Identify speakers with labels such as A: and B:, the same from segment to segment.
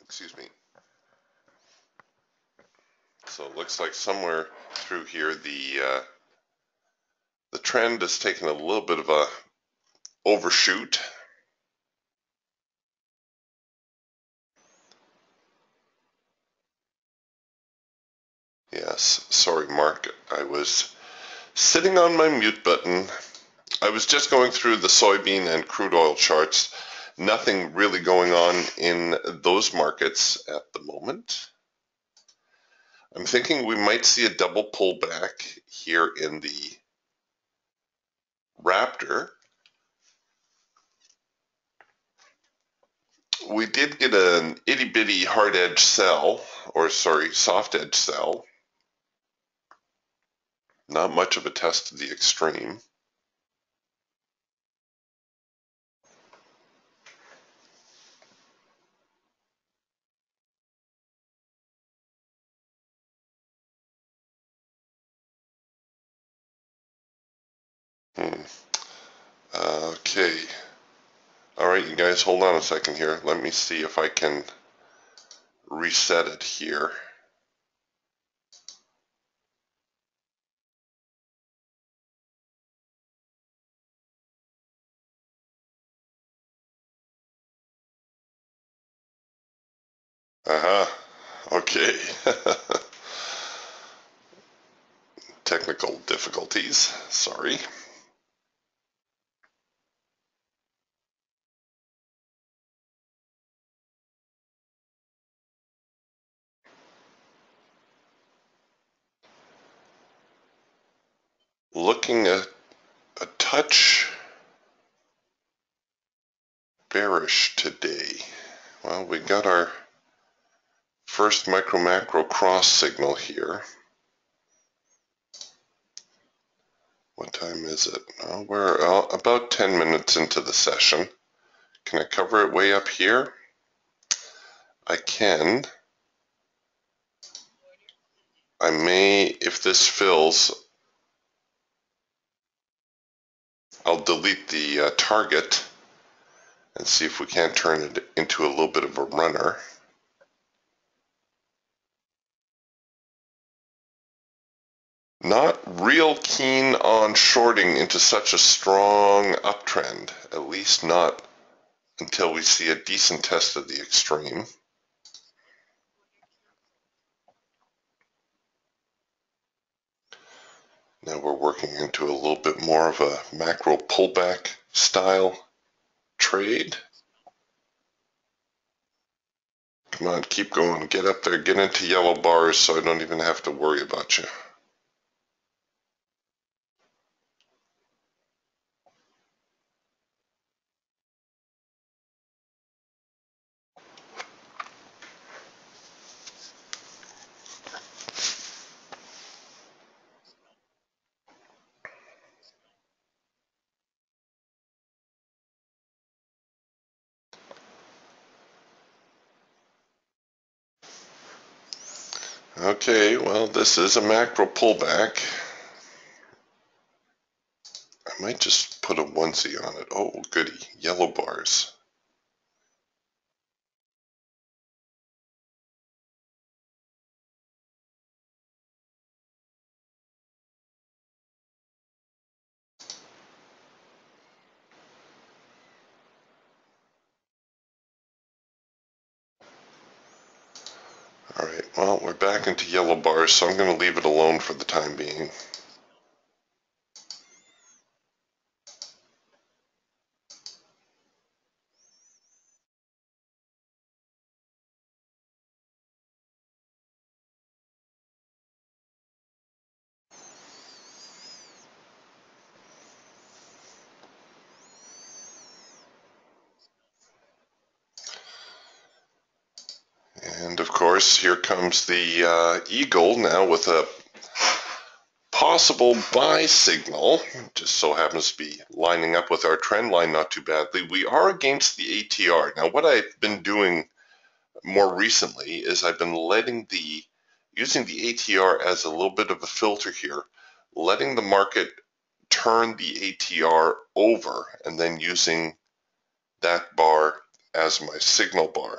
A: Excuse me. So it looks like somewhere through here the trend has taken a little bit of a overshoot. Yes, sorry Mark, I was sitting on my mute button. I was just going through the soybean and crude oil charts. Nothing really going on in those markets at the moment. I'm thinking we might see a double pullback here in the Raptor. We did get an itty bitty hard edge sell, or sorry, soft edge sell. Not much of a test to the extreme. Okay. All right, you guys, hold on a second here. Let me see if I can reset it here. Okay. Technical difficulties. Sorry. Looking at a touch bearish today. Well, we got our first micro-macro cross signal here. What time is it? We're about 10 minutes into the session. Can I cover it way up here? I can. I may, if this fills, I'll delete the target and see if we can't turn it into a little bit of a runner. Not real keen on shorting into such a strong uptrend, at least not until we see a decent test of the extreme. Now we're working into a little bit more of a macro pullback style trade. Come on, keep going, get up there, get into yellow bars so I don't even have to worry about you. Okay, well, this is a macro pullback. I might just put a onesie on it. Oh, goody, yellow bars. All right, well, we're back into yellow bars, so I'm going to leave it alone for the time being. And of course, here comes the eagle now with a possible buy signal. Just so happens to be lining up with our trend line not too badly. We are against the ATR. Now, what I've been doing more recently is I've been using the ATR as a little bit of a filter here, letting the market turn the ATR over and then using that bar as my signal bar.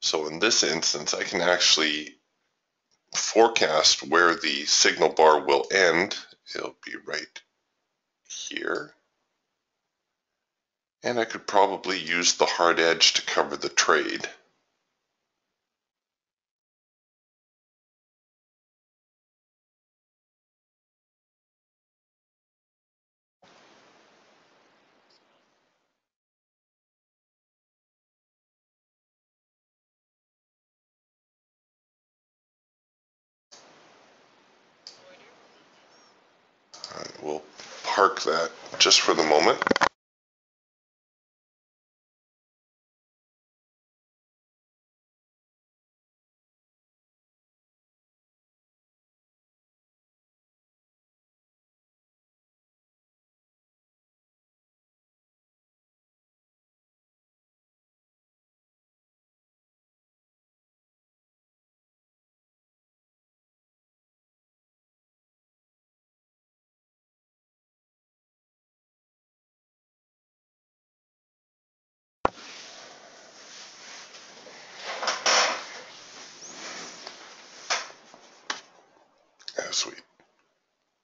A: So in this instance, I can actually forecast where the signal bar will end. It'll be right here. And I could probably use the hard edge to cover the trade. We'll park that just for the moment. As we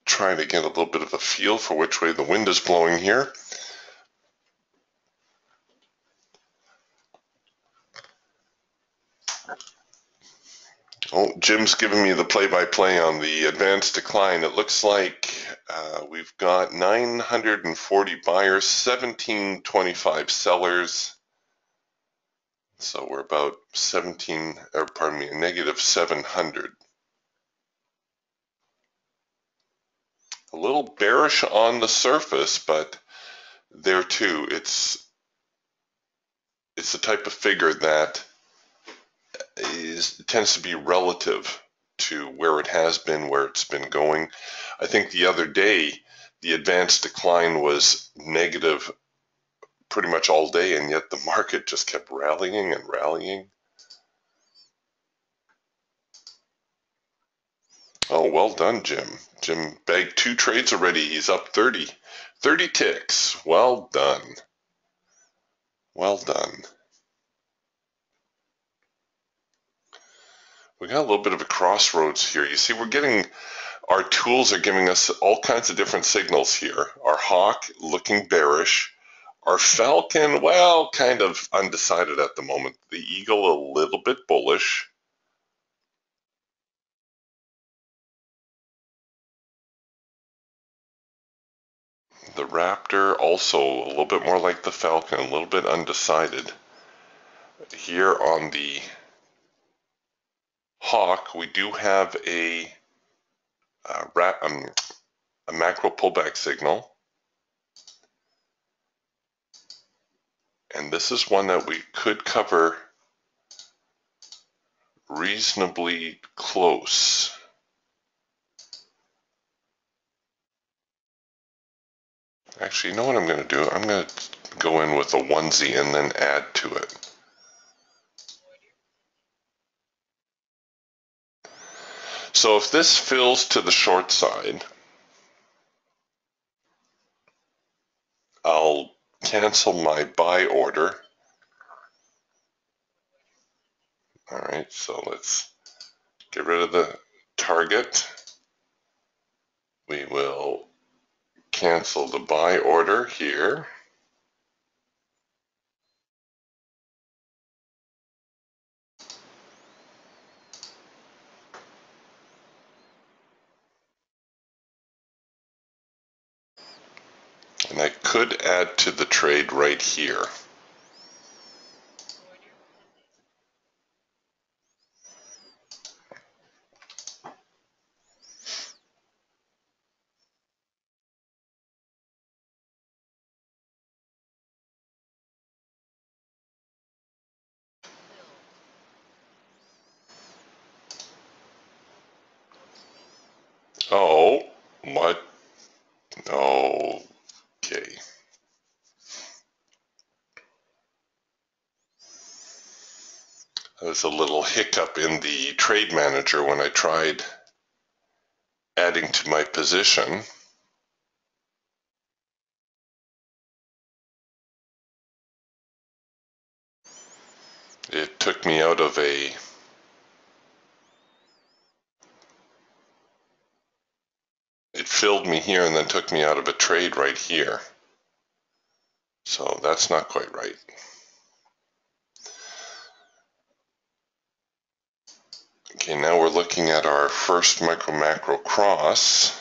A: try to get a little bit of a feel for which way the wind is blowing here. Oh, Jim's giving me the play-by-play on the advanced decline. It looks like we've got 940 buyers, 1725 sellers. So we're about negative 700. A little bearish on the surface, but there too, it's the type of figure that tends to be relative to where it has been, where it's been going. I think the other day, the advanced decline was negative pretty much all day, and yet the market just kept rallying and rallying. Oh, well done, Jim. Jim bagged 2 trades already. He's up 30 ticks. Well done. Well done. We got a little bit of a crossroads here. You see, our tools are giving us all kinds of different signals here. Our hawk looking bearish. Our falcon, well, kind of undecided at the moment. The eagle a little bit bullish. The raptor also a little bit more like the falcon, a little bit undecided. Here on the hawk, we do have a macro pullback signal. And this is one that we could cover reasonably close. Actually, you know what I'm going to do? I'm going to go in with a onesie and then add to it. So if this fills to the short side, I'll cancel my buy order. All right, so let's get rid of the target. We will cancel the buy order here. And I could add to the trade right here. Oh, what? Oh, okay. There's a little hiccup in the trade manager when I tried adding to my position. took me out of a it filled me here and then took me out of a trade right here. So that's not quite right. Okay, now we're looking at our first micro macro cross.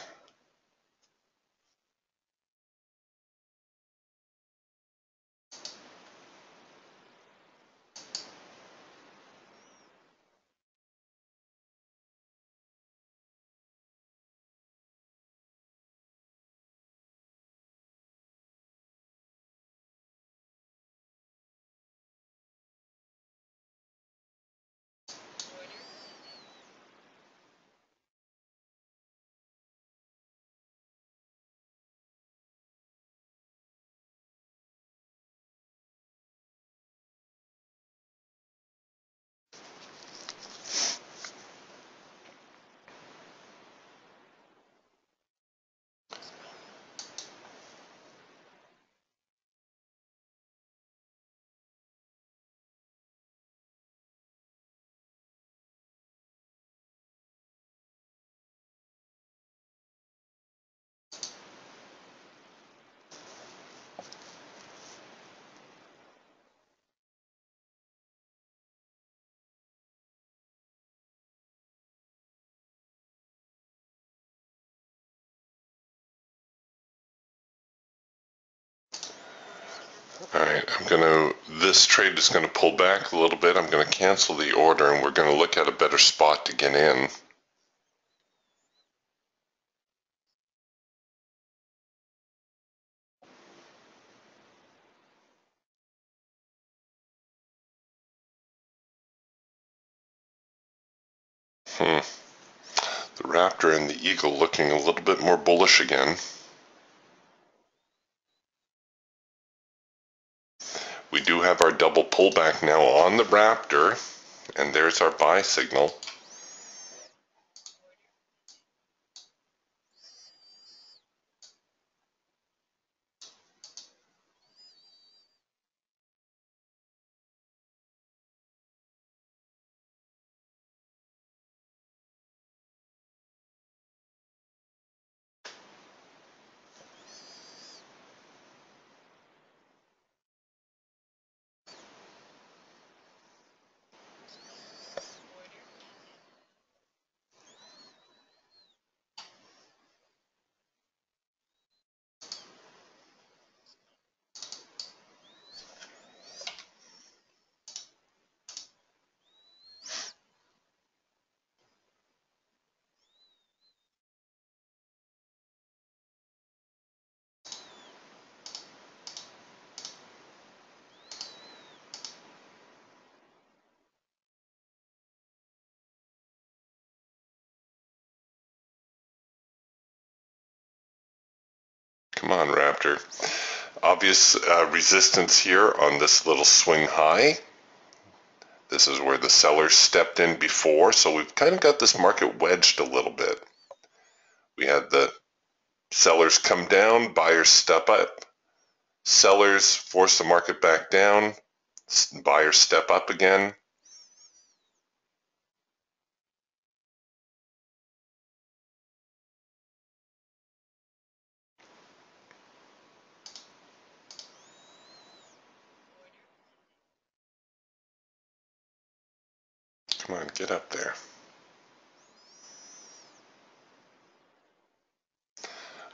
A: Alright, this trade is going to pull back a little bit. I'm going to cancel the order and we're going to look at a better spot to get in. The Raptor and the Eagle looking a little bit more bullish again. We do have our double pullback now on the Raptor, and there's our buy signal. Come on, Raptor. Obvious resistance here on this little swing high. This is where the sellers stepped in before, so we've kind of got this market wedged a little bit. We had the sellers come down, buyers step up, sellers force the market back down, buyers step up again. Come on, get up there.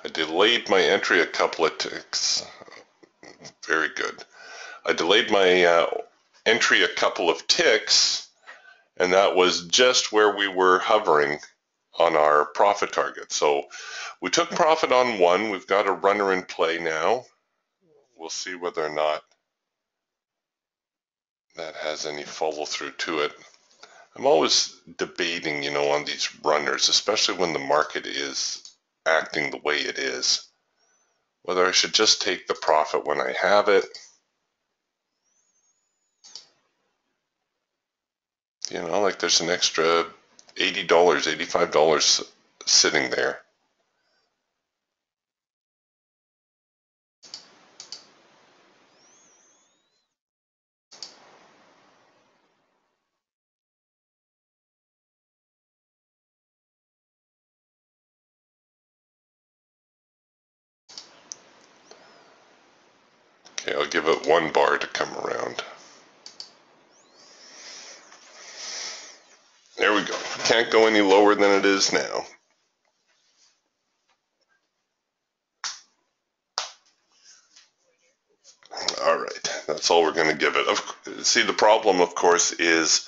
A: I delayed my entry a couple of ticks. Very good. I delayed my entry a couple of ticks, and that was just where we were hovering on our profit target. So we took profit on one. We've got a runner in play now. We'll see whether or not that has any follow through to it. I'm always debating, on these runners, especially when the market is acting the way it is, whether I should just take the profit when I have it. Like there's an extra $80, $85 sitting there. I'll give it 1 bar to come around. There we go. Can't go any lower than it is now. All right, that's all we're going to give it. See, the problem, of course, is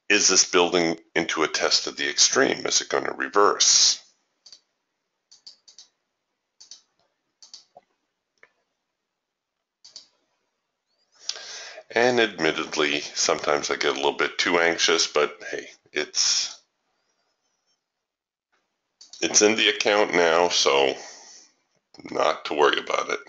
A: this building into a test of the extreme? Is it going to reverse? And admittedly, sometimes I get a little bit too anxious, but hey, it's in the account now, so not to worry about it.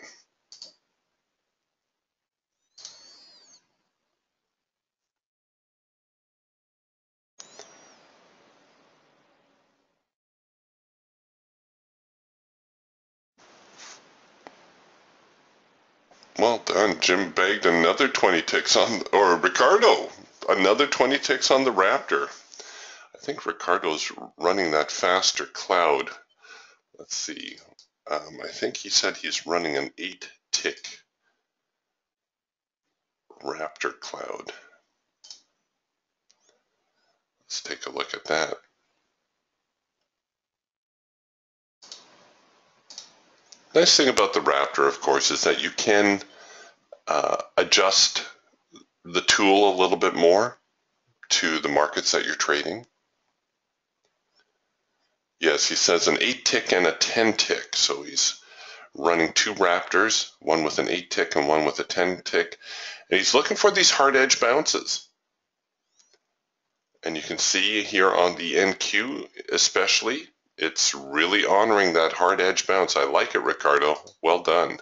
A: Well done. Jim bagged another 20 ticks on, or Ricardo, another 20 ticks on the Raptor. I think Ricardo's running that faster cloud. Let's see. I think he said he's running an 8-tick Raptor cloud. Let's take a look at that. Nice thing about the Raptor, of course, is that you can adjust the tool a little bit more to the markets that you're trading. Yes, he says an 8-tick and a 10-tick, so he's running 2 Raptors, one with an 8-tick and one with a 10-tick, and he's looking for these hard edge bounces. And you can see here on the NQ especially, it's really honoring that hard edge bounce. I like it, Ricardo. Well done.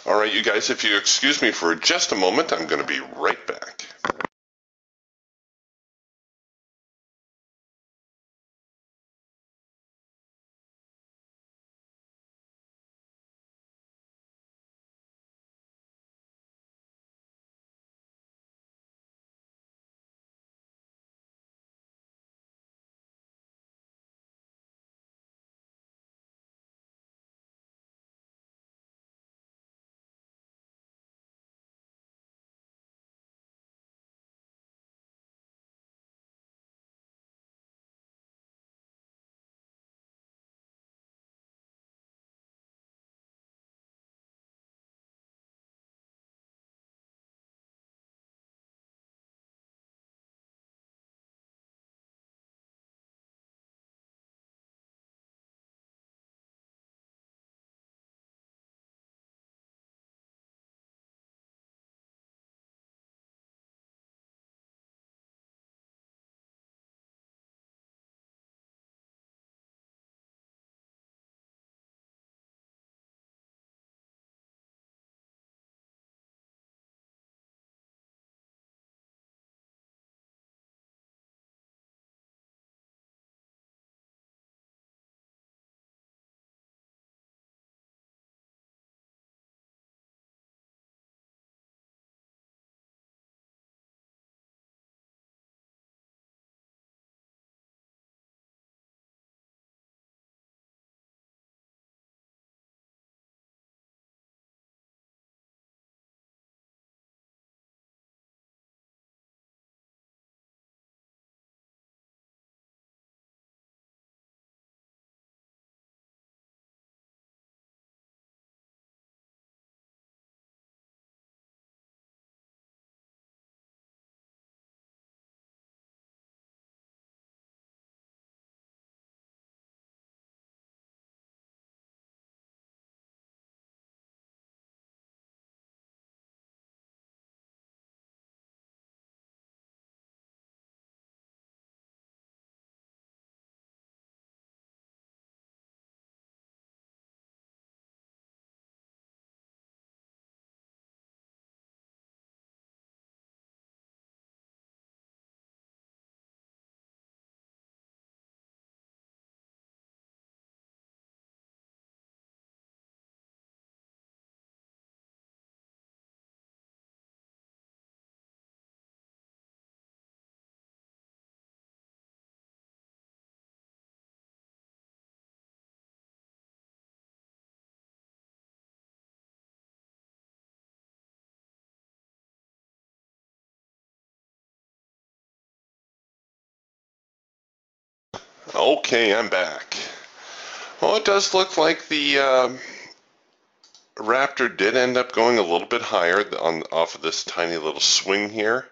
A: All right, you guys, if you excuse me for just a moment, I'm going to be right back. Okay, I'm back. Well, it does look like the Raptor did end up going a little bit higher off of this tiny little swing here,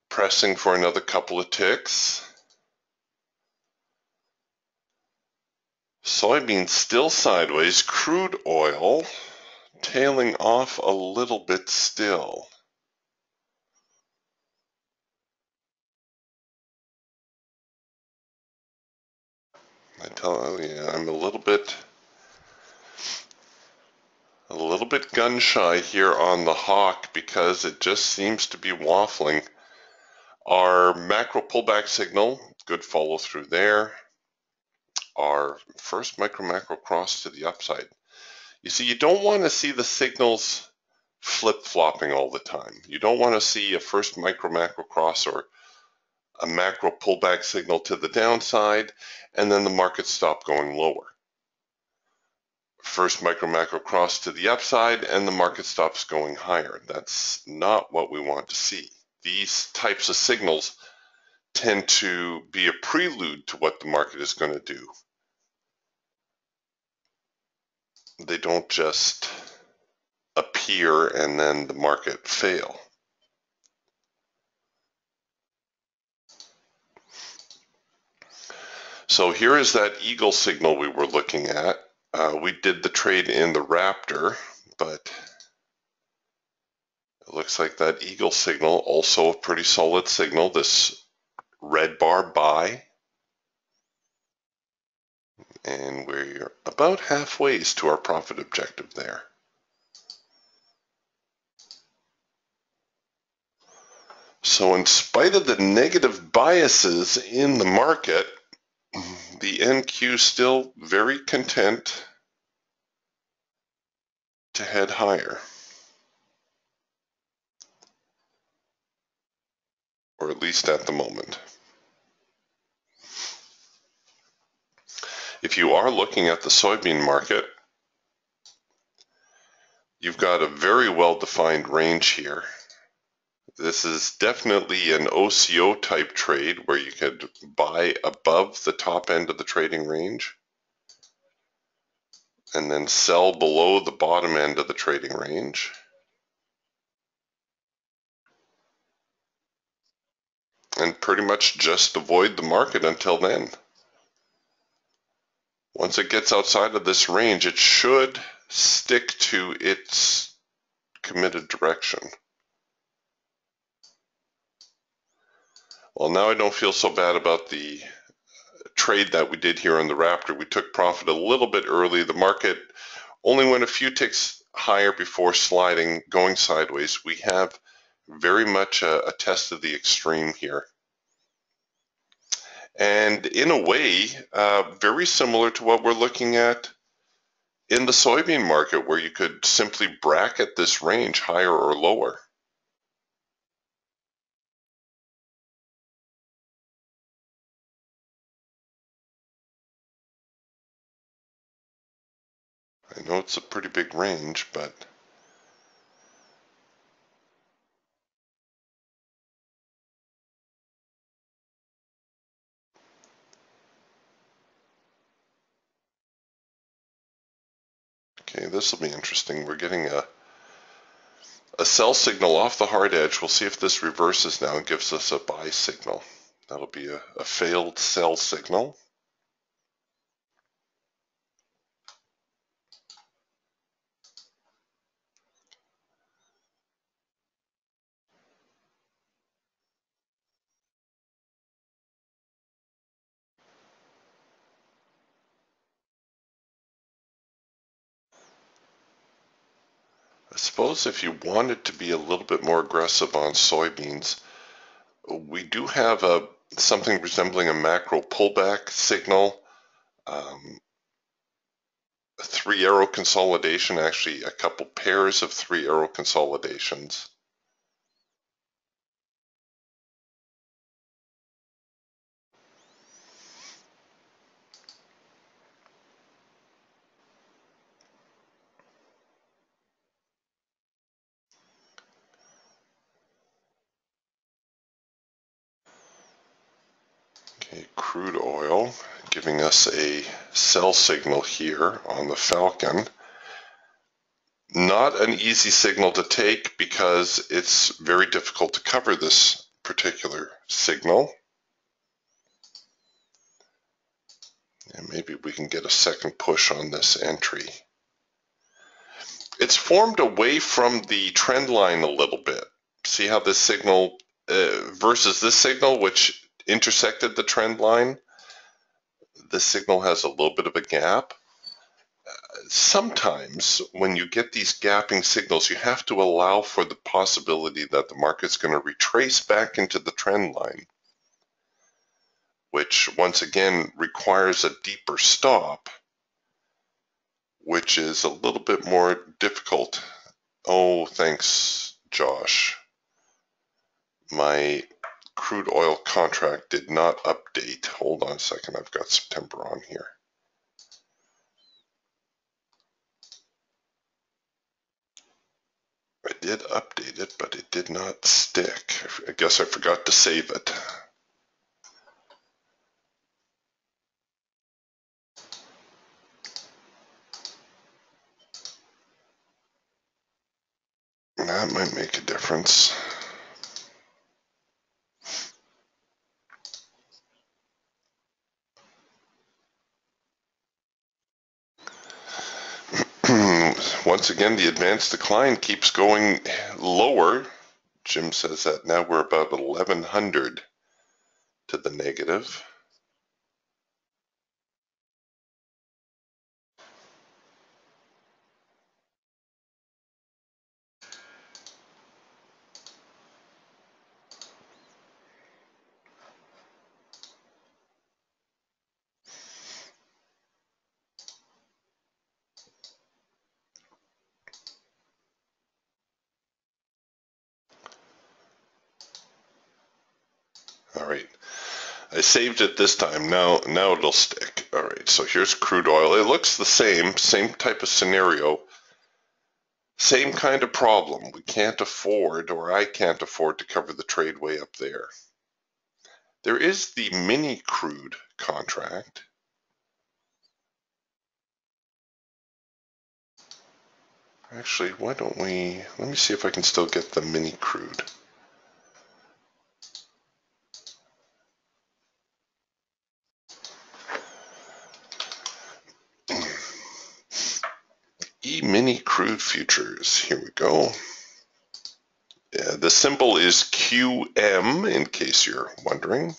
A: pressing for another couple of ticks. Soybeans still sideways, crude oil tailing off a little bit still. I tell you, I'm a little bit gun shy here on the hawk because it just seems to be waffling. Our macro pullback signal, good follow through there. Our first micro macro cross to the upside. You see, you don't want to see the signals flip-flopping all the time. You don't want to see a first micro macro cross or a macro pullback signal to the downside and then the market stop going lower. First micro macro cross to the upside and the market stops going higher. That's not what we want to see. These types of signals tend to be a prelude to what the market is going to do. They don't just appear and then the market fail. So here is that eagle signal we were looking at. We did the trade in the Raptor, but it looks like that eagle signal, also a pretty solid signal, this red bar buy. And we're about halfway to our profit objective there. So in spite of the negative biases in the market, the NQ still very content to head higher, or at least at the moment. If you are looking at the soybean market, you've got a very well-defined range here. This is definitely an OCO type trade where you could buy above the top end of the trading range and then sell below the bottom end of the trading range. And pretty much just avoid the market until then. Once it gets outside of this range, it should stick to its committed direction. Well, now I don't feel so bad about the trade that we did here on the Raptor. We took profit a little bit early. The market only went a few ticks higher before sliding, going sideways. We have very much a test of the extreme here. And in a way, very similar to what we're looking at in the soybean market, where you could simply bracket this range higher or lower. I know it's a pretty big range, but okay, this will be interesting. We're getting a sell signal off the hard edge. We'll see if this reverses now and gives us a buy signal. That'll be a failed sell signal. I suppose if you wanted to be a little bit more aggressive on soybeans, we do have something resembling a macro pullback signal. A three arrow consolidation, actually a couple pairs of three arrow consolidations. Okay, crude oil giving us a sell signal here on the Falcon. Not an easy signal to take because it's very difficult to cover this particular signal. And maybe we can get a second push on this entry. It's formed away from the trend line a little bit. See how this signal versus this signal, which intersected the trend line? This signal has a little bit of a gap. Sometimes when you get these gapping signals, you have to allow for the possibility that the market's going to retrace back into the trend line, which once again requires a deeper stop, which is a little bit more difficult. Oh, thanks, Josh. My crude oil contract did not update. Hold on a second, I've got September on here. I did update it, but it did not stick. I guess I forgot to save it. That might make a difference. Once again, the advanced decline keeps going lower. Jim says that now we're about 1100 to the negative. All right, I saved it this time. Now it'll stick. All right, so here's crude oil. It looks the same type of scenario, same kind of problem. We can't afford, or I can't afford to cover the trade way up there. There is the mini crude contract. Actually, why don't we, let me see if I can still get the mini crude. E-mini crude futures, here we go. The symbol is QM, in case you're wondering.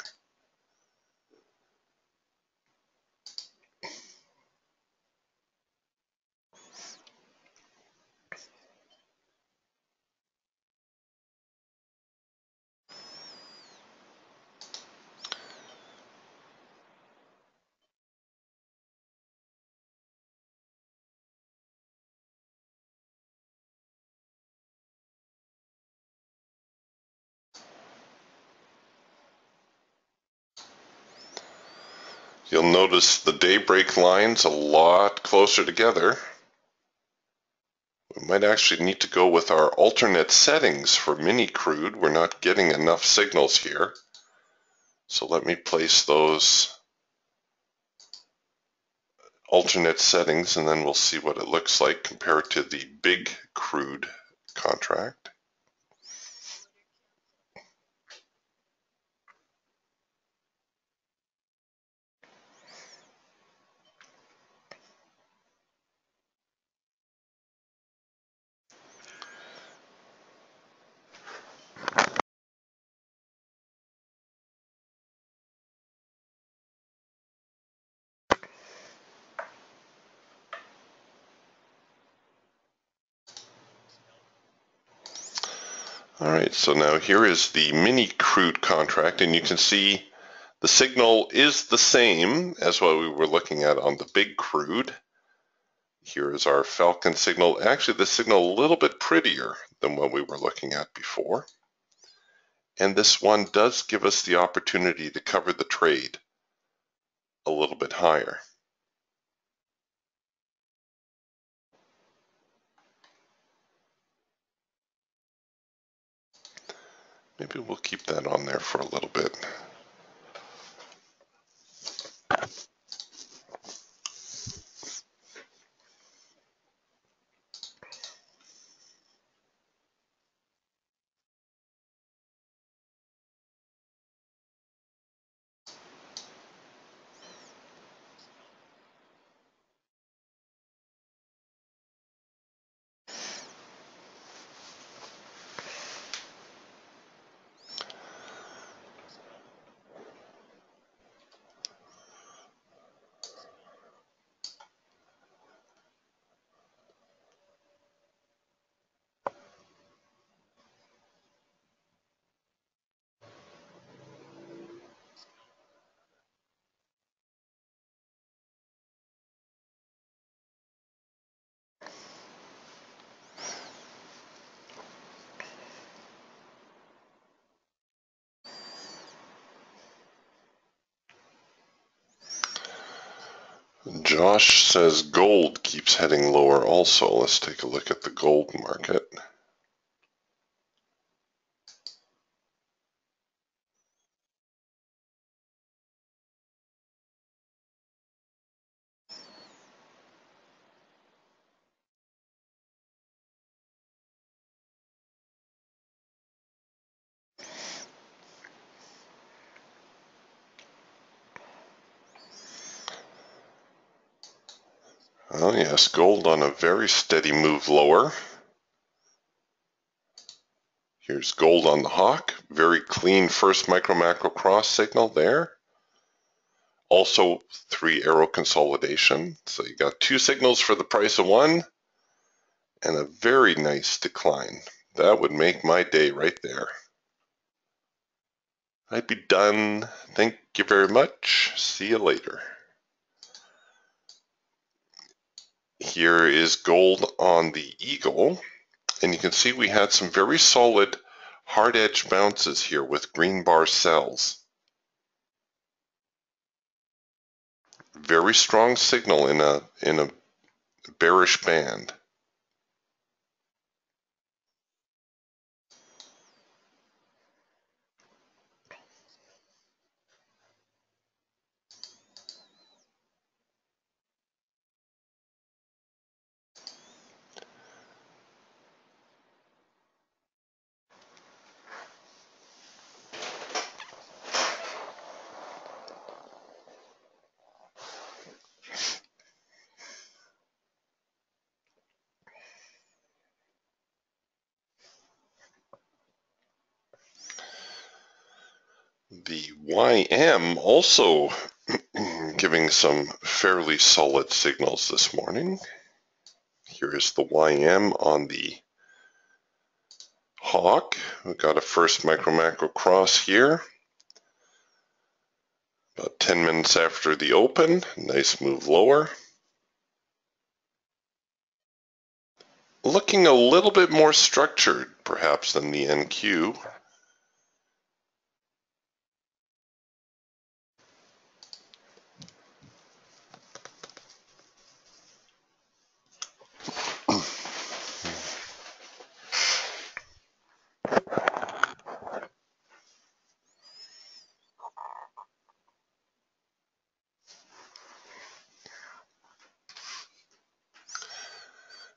A: You'll notice the daybreak lines a lot closer together. We might actually need to go with our alternate settings for mini crude. We're not getting enough signals here. So let me place those alternate settings and then we'll see what it looks like compared to the big crude contract. All right, so now here is the mini crude contract, and you can see the signal is the same as what we were looking at on the big crude. Here is our Falcon signal. Actually, the signal a little bit prettier than what we were looking at before. And this one does give us the opportunity to cover the trade a little bit higher. Maybe we'll keep that on there for a little bit. Josh says gold keeps heading lower also. Let's take a look at the gold market. Oh yes, gold on a very steady move lower. Here's gold on the hawk. Very clean first micro-macro cross signal there. Also 3-arrow consolidation. So you got 2 signals for the price of 1 and a very nice decline. That would make my day right there. I'd be done. Thank you very much. See you later. Here is gold on the eagle. And you can see we had some very solid hard edge bounces here with green bar sells. Very strong signal in a bearish band. The YM also giving some fairly solid signals this morning. Here is the YM on the hawk. We've got a first micro-macro cross here. About 10 minutes after the open, nice move lower. Looking a little bit more structured, perhaps, than the NQ.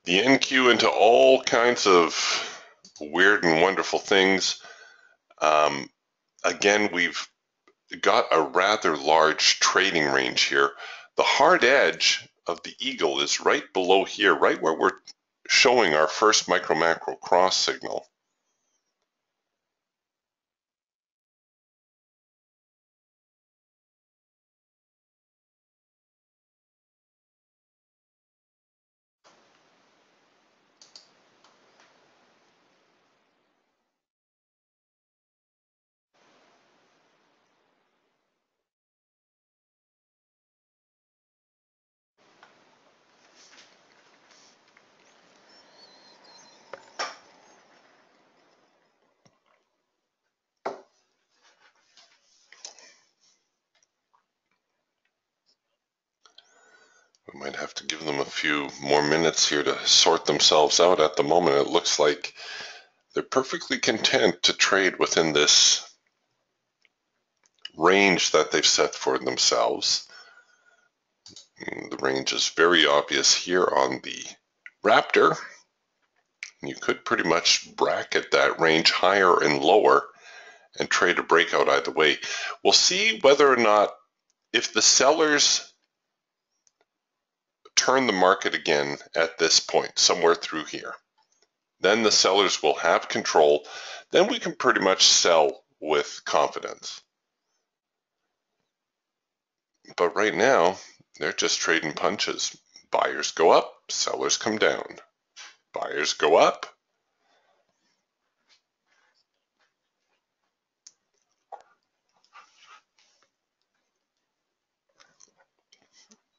A: The NQ into all kinds of weird and wonderful things. Again, we've got a rather large trading range here. The hard edge of the eagle is right below here, right where we're showing our first micro-macro cross signal. We might have to give them a few more minutes here to sort themselves out. At the moment, it looks like they're perfectly content to trade within this range that they've set for themselves. The range is very obvious here on the Raptor. You could pretty much bracket that range higher and lower and trade a breakout either way. We'll see whether or not, if the sellers turn the market again at this point, somewhere through here, then the sellers will have control. Then we can pretty much sell with confidence. But right now, they're just trading punches. Buyers go up, sellers come down. Buyers go up.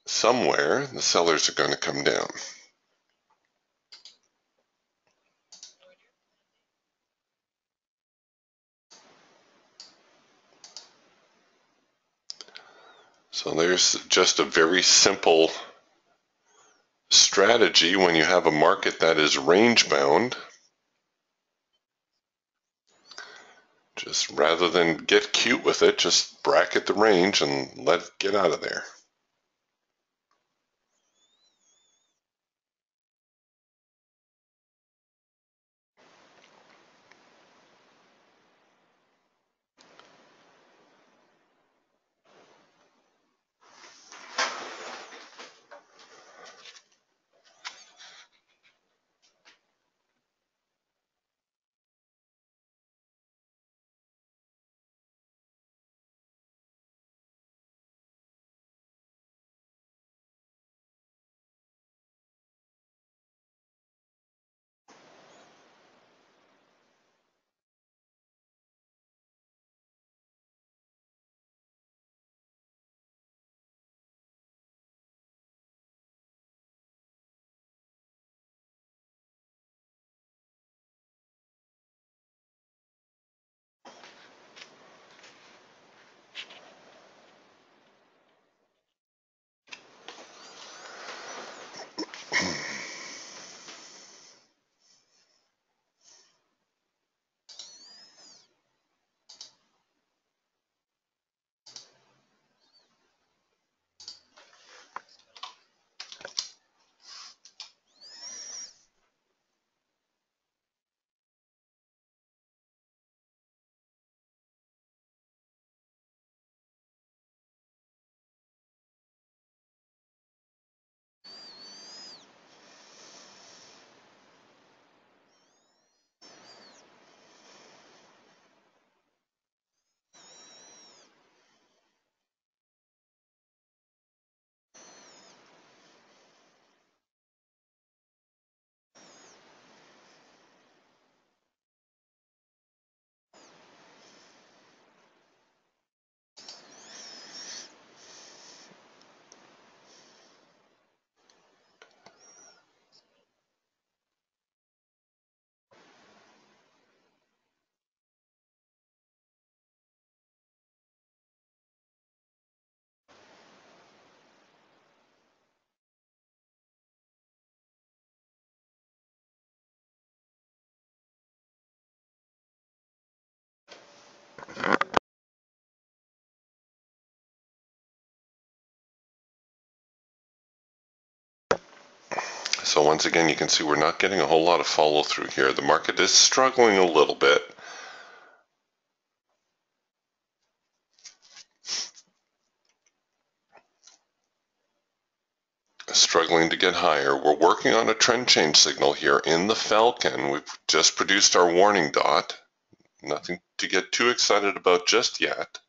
A: Somewhere, the sellers are going to come down. So So there's just a very simple strategy when you have a market that is range bound. Just rather than get cute with it, just bracket the range and let it get out of there. So once again, you can see we're not getting a whole lot of follow through here. The market is struggling a little bit. Struggling to get higher. We're working on a trend change signal here in the Falcon. We've just produced our warning dot. Nothing to get too excited about just yet.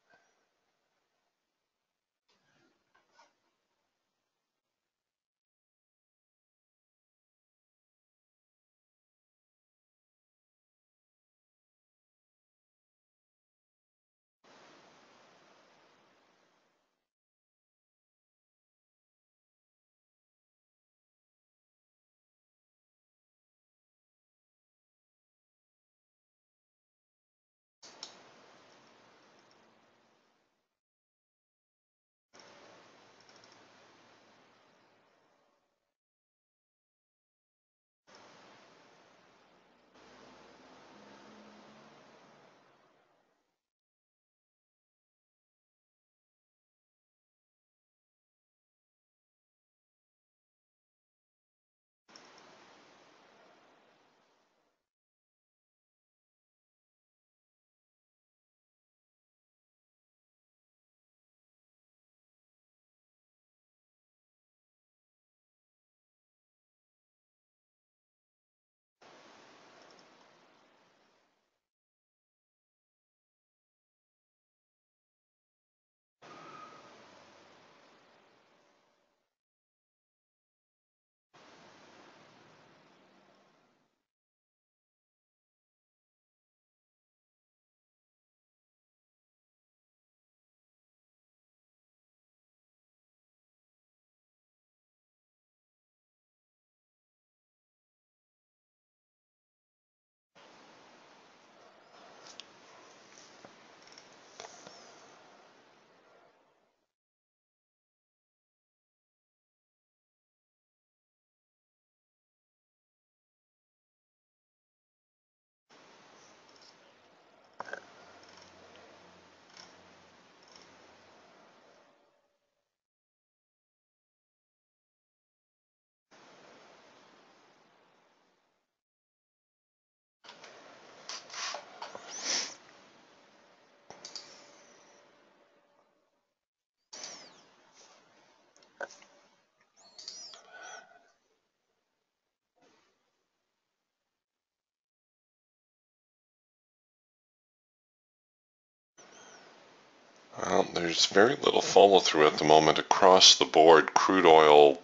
A: There's very little follow through at the moment across the board. Crude oil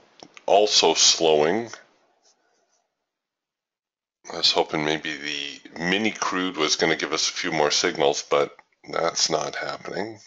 A: also slowing. I was hoping maybe the mini crude was going to give us a few more signals, but that's not happening.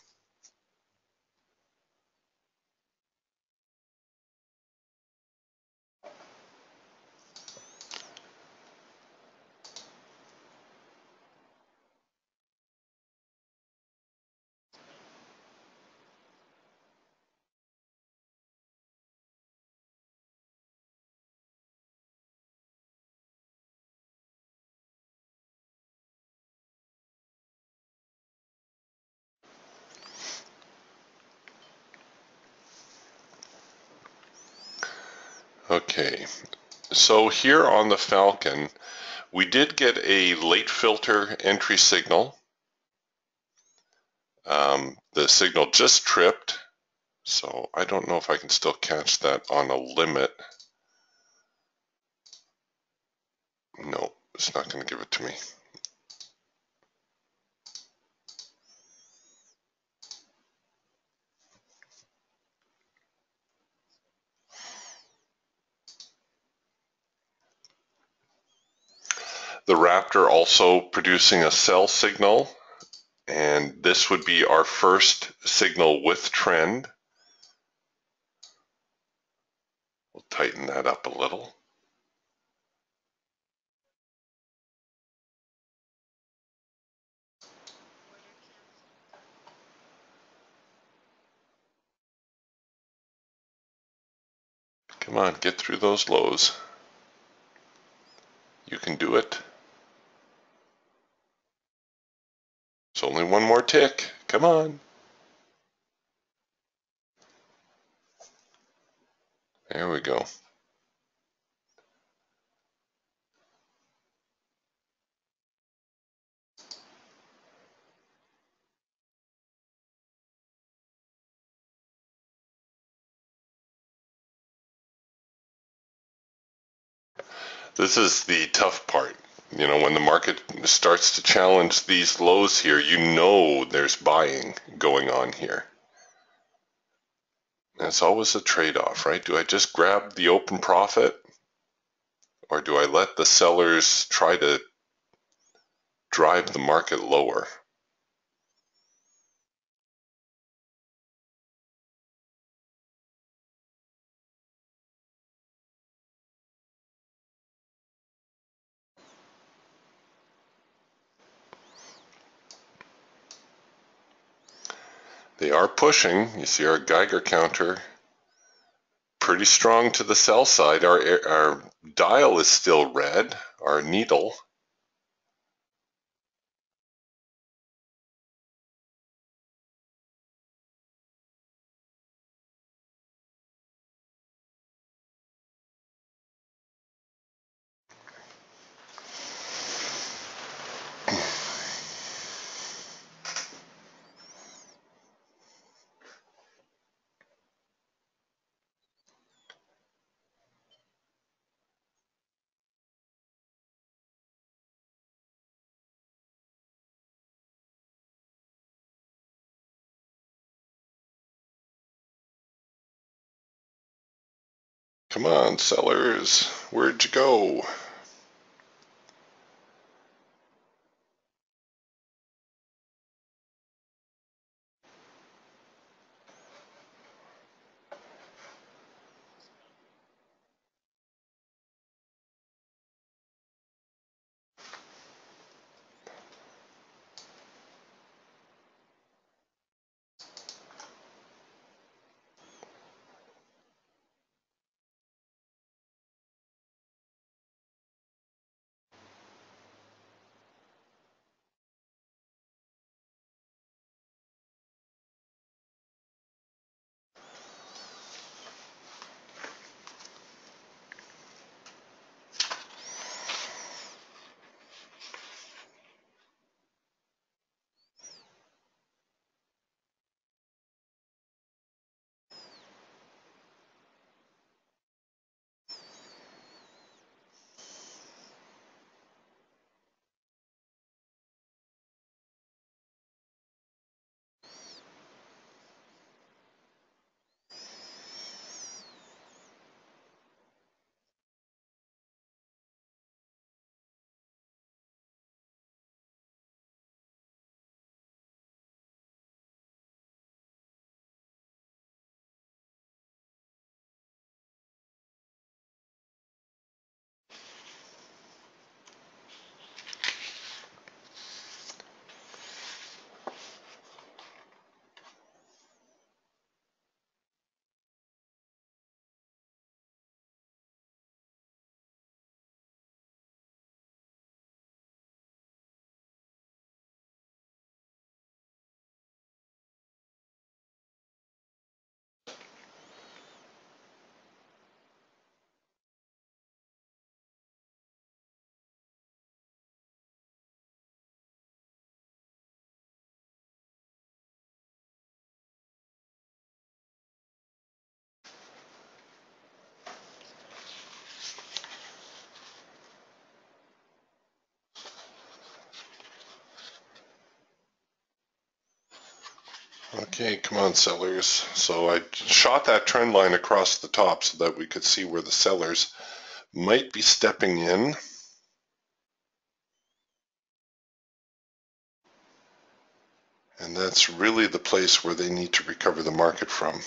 A: Okay, so here on the Falcon, we did get a late filter entry signal. The signal just tripped, so I don't know if I can still catch that on a limit. No, it's not going to give it to me. The Raptor also producing a sell signal, and this would be our first signal with trend. We'll tighten that up a little. Come on, get through those lows. You can do it. It's only one more tick. Come on. There we go. This is the tough part. You know, when the market starts to challenge these lows here, you know there's buying going on here. And it's always a trade-off, right? Do I just grab the open profit, or do I let the sellers try to drive the market lower? They are pushing. You see our Geiger counter pretty strong to the sell side. Our dial is still red, our needle. Come on, sellers, where'd you go? Okay, come on, sellers. So I shot that trend line across the top so that we could see where the sellers might be stepping in. And that's really the place where they need to recover the market from.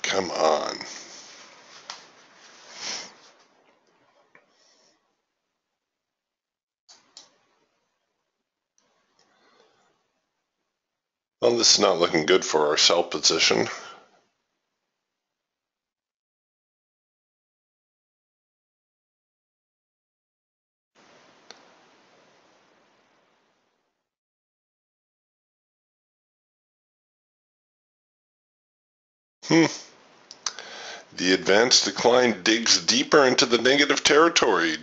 A: Come on. Well, this is not looking good for our sell position. The advanced decline digs deeper into the negative territory.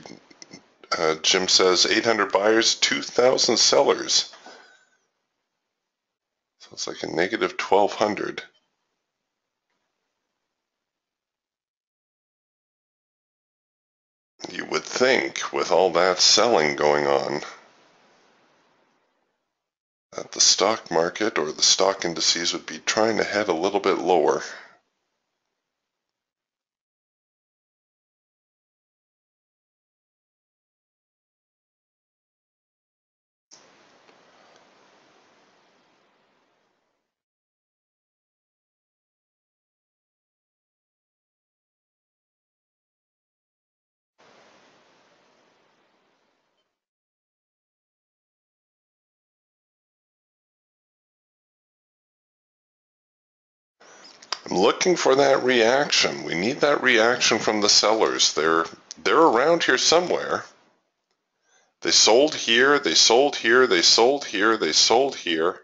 A: Jim says 800 buyers, 2,000 sellers. So it's like a negative 1,200. You would think, with all that selling going on, that the stock market or the stock indices would be trying to head a little bit lower. I'm looking for that reaction. We need that reaction from the sellers. They're around here somewhere. They sold here, they sold here, they sold here, they sold here.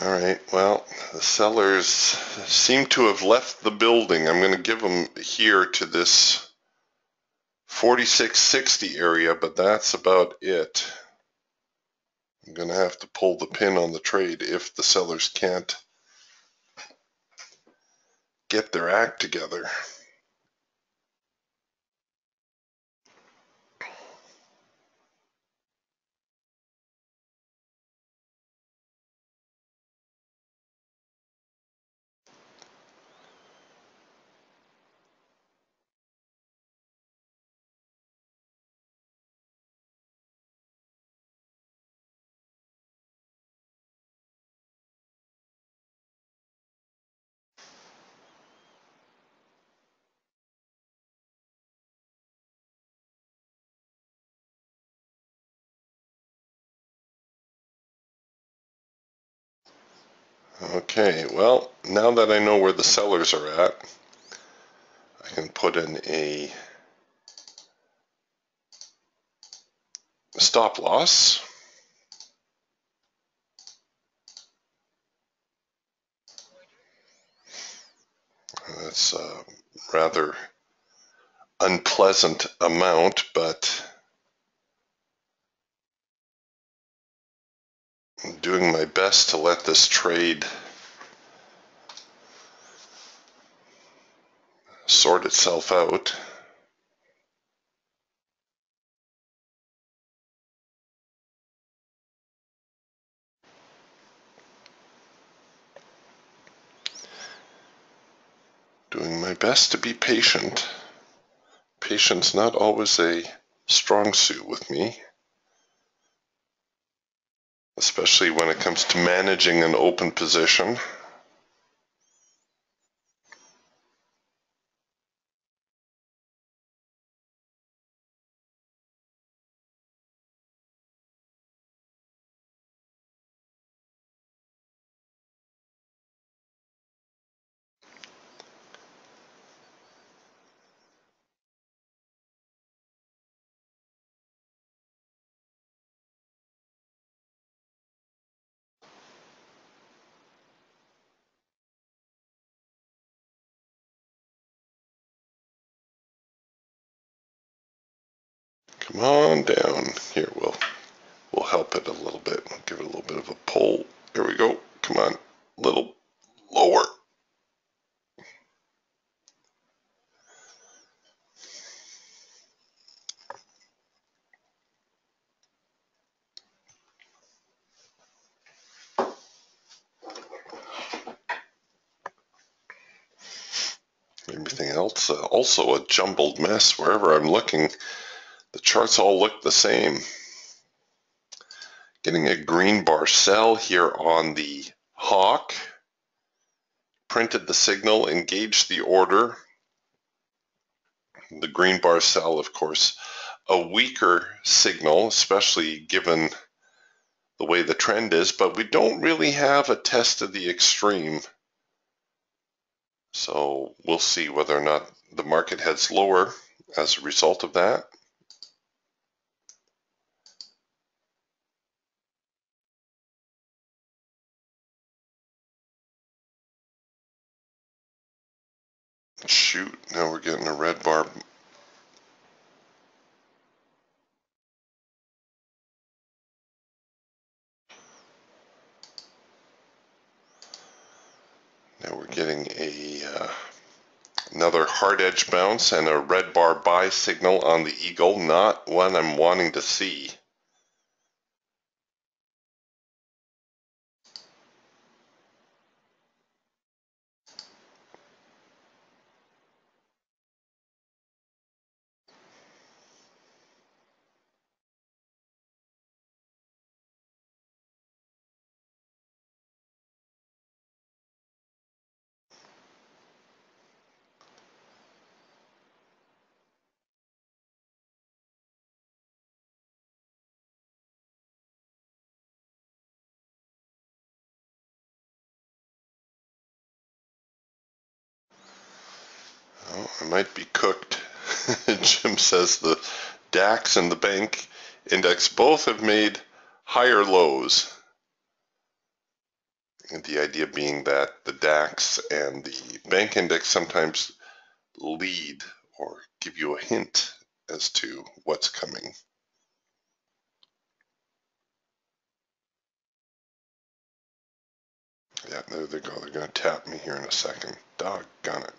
A: All right, well, the sellers seem to have left the building. I'm going to give them here to this 4660 area, but that's about it. I'm going to have to pull the pin on the trade if the sellers can't get their act together. Okay, well, now that I know where the sellers are at, I can put in a stop loss. That's a rather unpleasant amount, but I'm doing my best to let this trade sort itself out. Doing my best to be patient. Patience not always a strong suit with me, especially when it comes to managing an open position. Come on down. Here, we'll help it a little bit. Give it a little bit of a pull. Here we go. Come on. A little lower. Everything else also a jumbled mess. Wherever I'm looking, the charts all look the same. Getting a green bar sell here on the hawk. Printed the signal, engaged the order. The green bar sell, of course, a weaker signal, especially given the way the trend is, but we don't really have a test of the extreme. So we'll see whether or not the market heads lower as a result of that. Shoot, now we're getting a red bar. Now we're getting another hard edge bounce and a red bar buy signal on the eagle, not one I'm wanting to see. Oh, I might be cooked. Jim says the DAX and the bank index both have made higher lows. And the idea being that the DAX and the bank index sometimes lead or give you a hint as to what's coming. Yeah, there they go. They're going to tap me here in a second. Doggone it.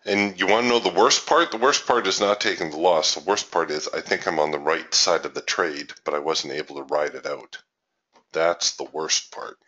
A: And you want to know the worst part? The worst part is not taking the loss. The worst part is I think I'm on the right side of the trade, but I wasn't able to ride it out. That's the worst part.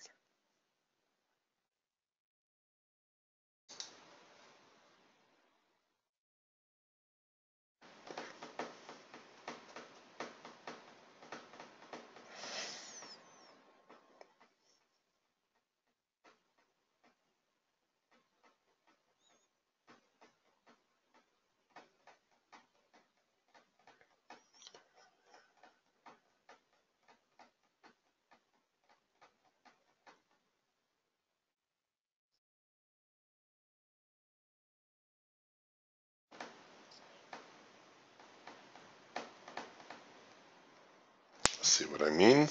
A: See what I mean?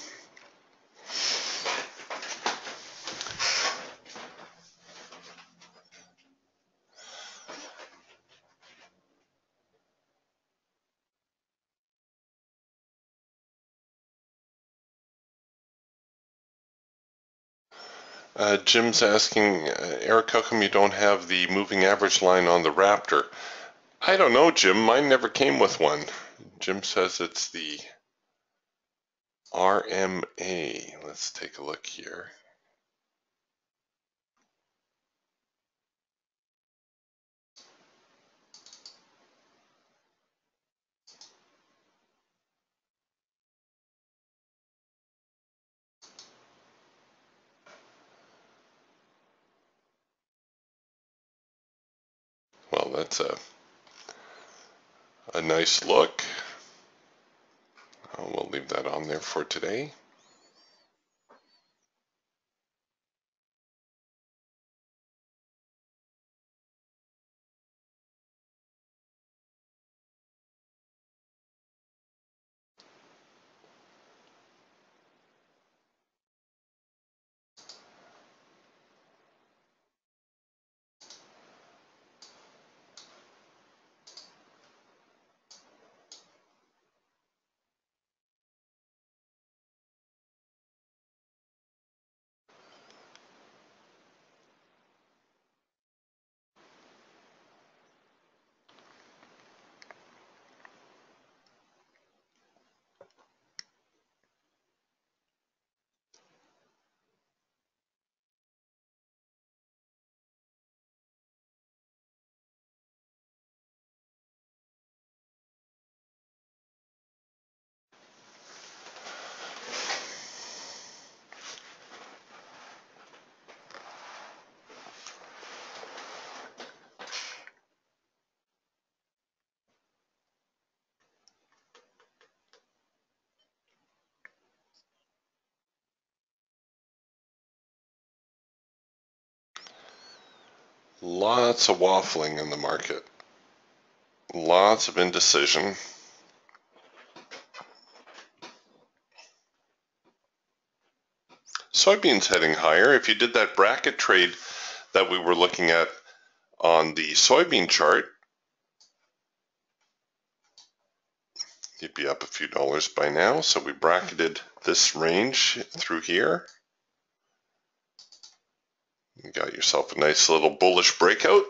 A: Jim's asking, Eric, how come you don't have the moving average line on the Raptor? I don't know, Jim. Mine never came with one. Jim says it's the RMA. Let's take a look here. Well, that's a nice look. We'll leave that on there for today. Lots of waffling in the market. Lots of indecision. Soybeans heading higher. If you did that bracket trade that we were looking at on the soybean chart, you'd be up a few dollars by now. So we bracketed this range through here. You got yourself a nice little bullish breakout.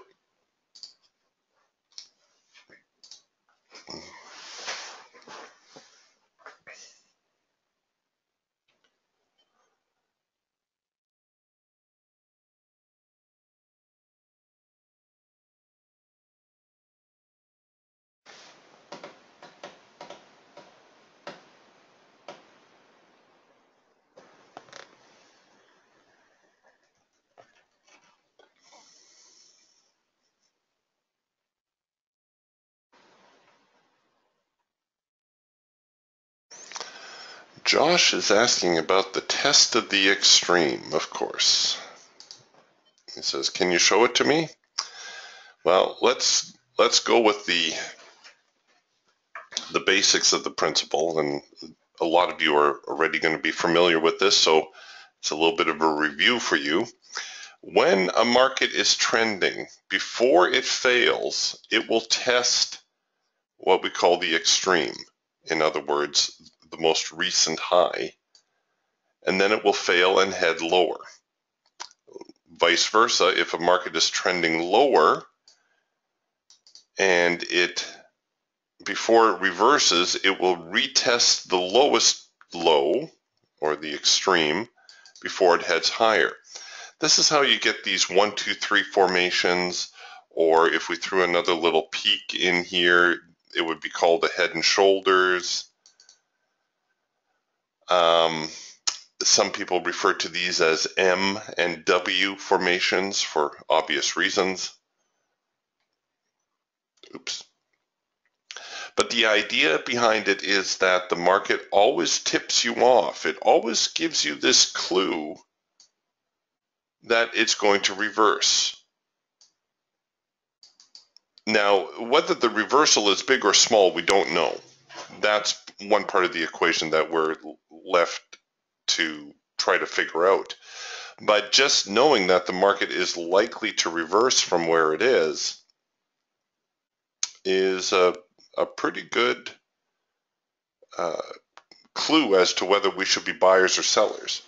A: Josh is asking about the test of the extreme, of course. He says, can you show it to me? Well, let's go with the basics of the principle, and a lot of you are already going to be familiar with this, so it's a little bit of a review for you. When a market is trending, before it fails, it will test what we call the extreme. In other words, the most recent high, and then it will fail and head lower. Vice versa, if a market is trending lower and before it reverses, it will retest the lowest low or the extreme before it heads higher. This is how you get these 1, 2, 3 formations, or if we threw another little peak in here, it would be called a head and shoulders. Some people refer to these as M and W formations for obvious reasons. Oops. But the idea behind it is that the market always tips you off. It always gives you this clue that it's going to reverse. Now, whether the reversal is big or small, we don't know. That's one part of the equation that we're left to try to figure out. But just knowing that the market is likely to reverse from where it is a pretty good clue as to whether we should be buyers or sellers.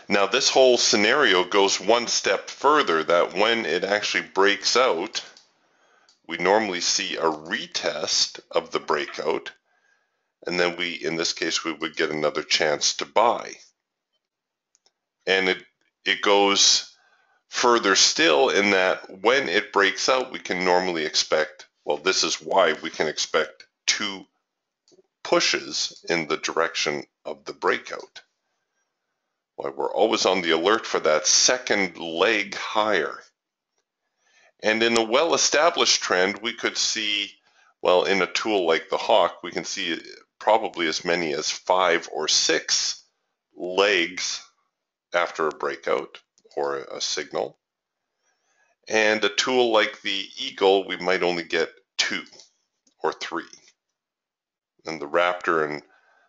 A: Now this whole scenario goes one step further, that when it actually breaks out, we normally see a retest of the breakout, and then in this case, we would get another chance to buy. And it goes further still in that when it breaks out, we can normally expect, well, this is why we can expect 2 pushes in the direction of the breakout. Why we're always on the alert for that second leg higher. And in a well-established trend, we could see, well, in a tool like the Hawk, we can see probably as many as 5 or 6 legs after a breakout or a signal. And a tool like the Eagle, we might only get 2 or 3. And the Raptor and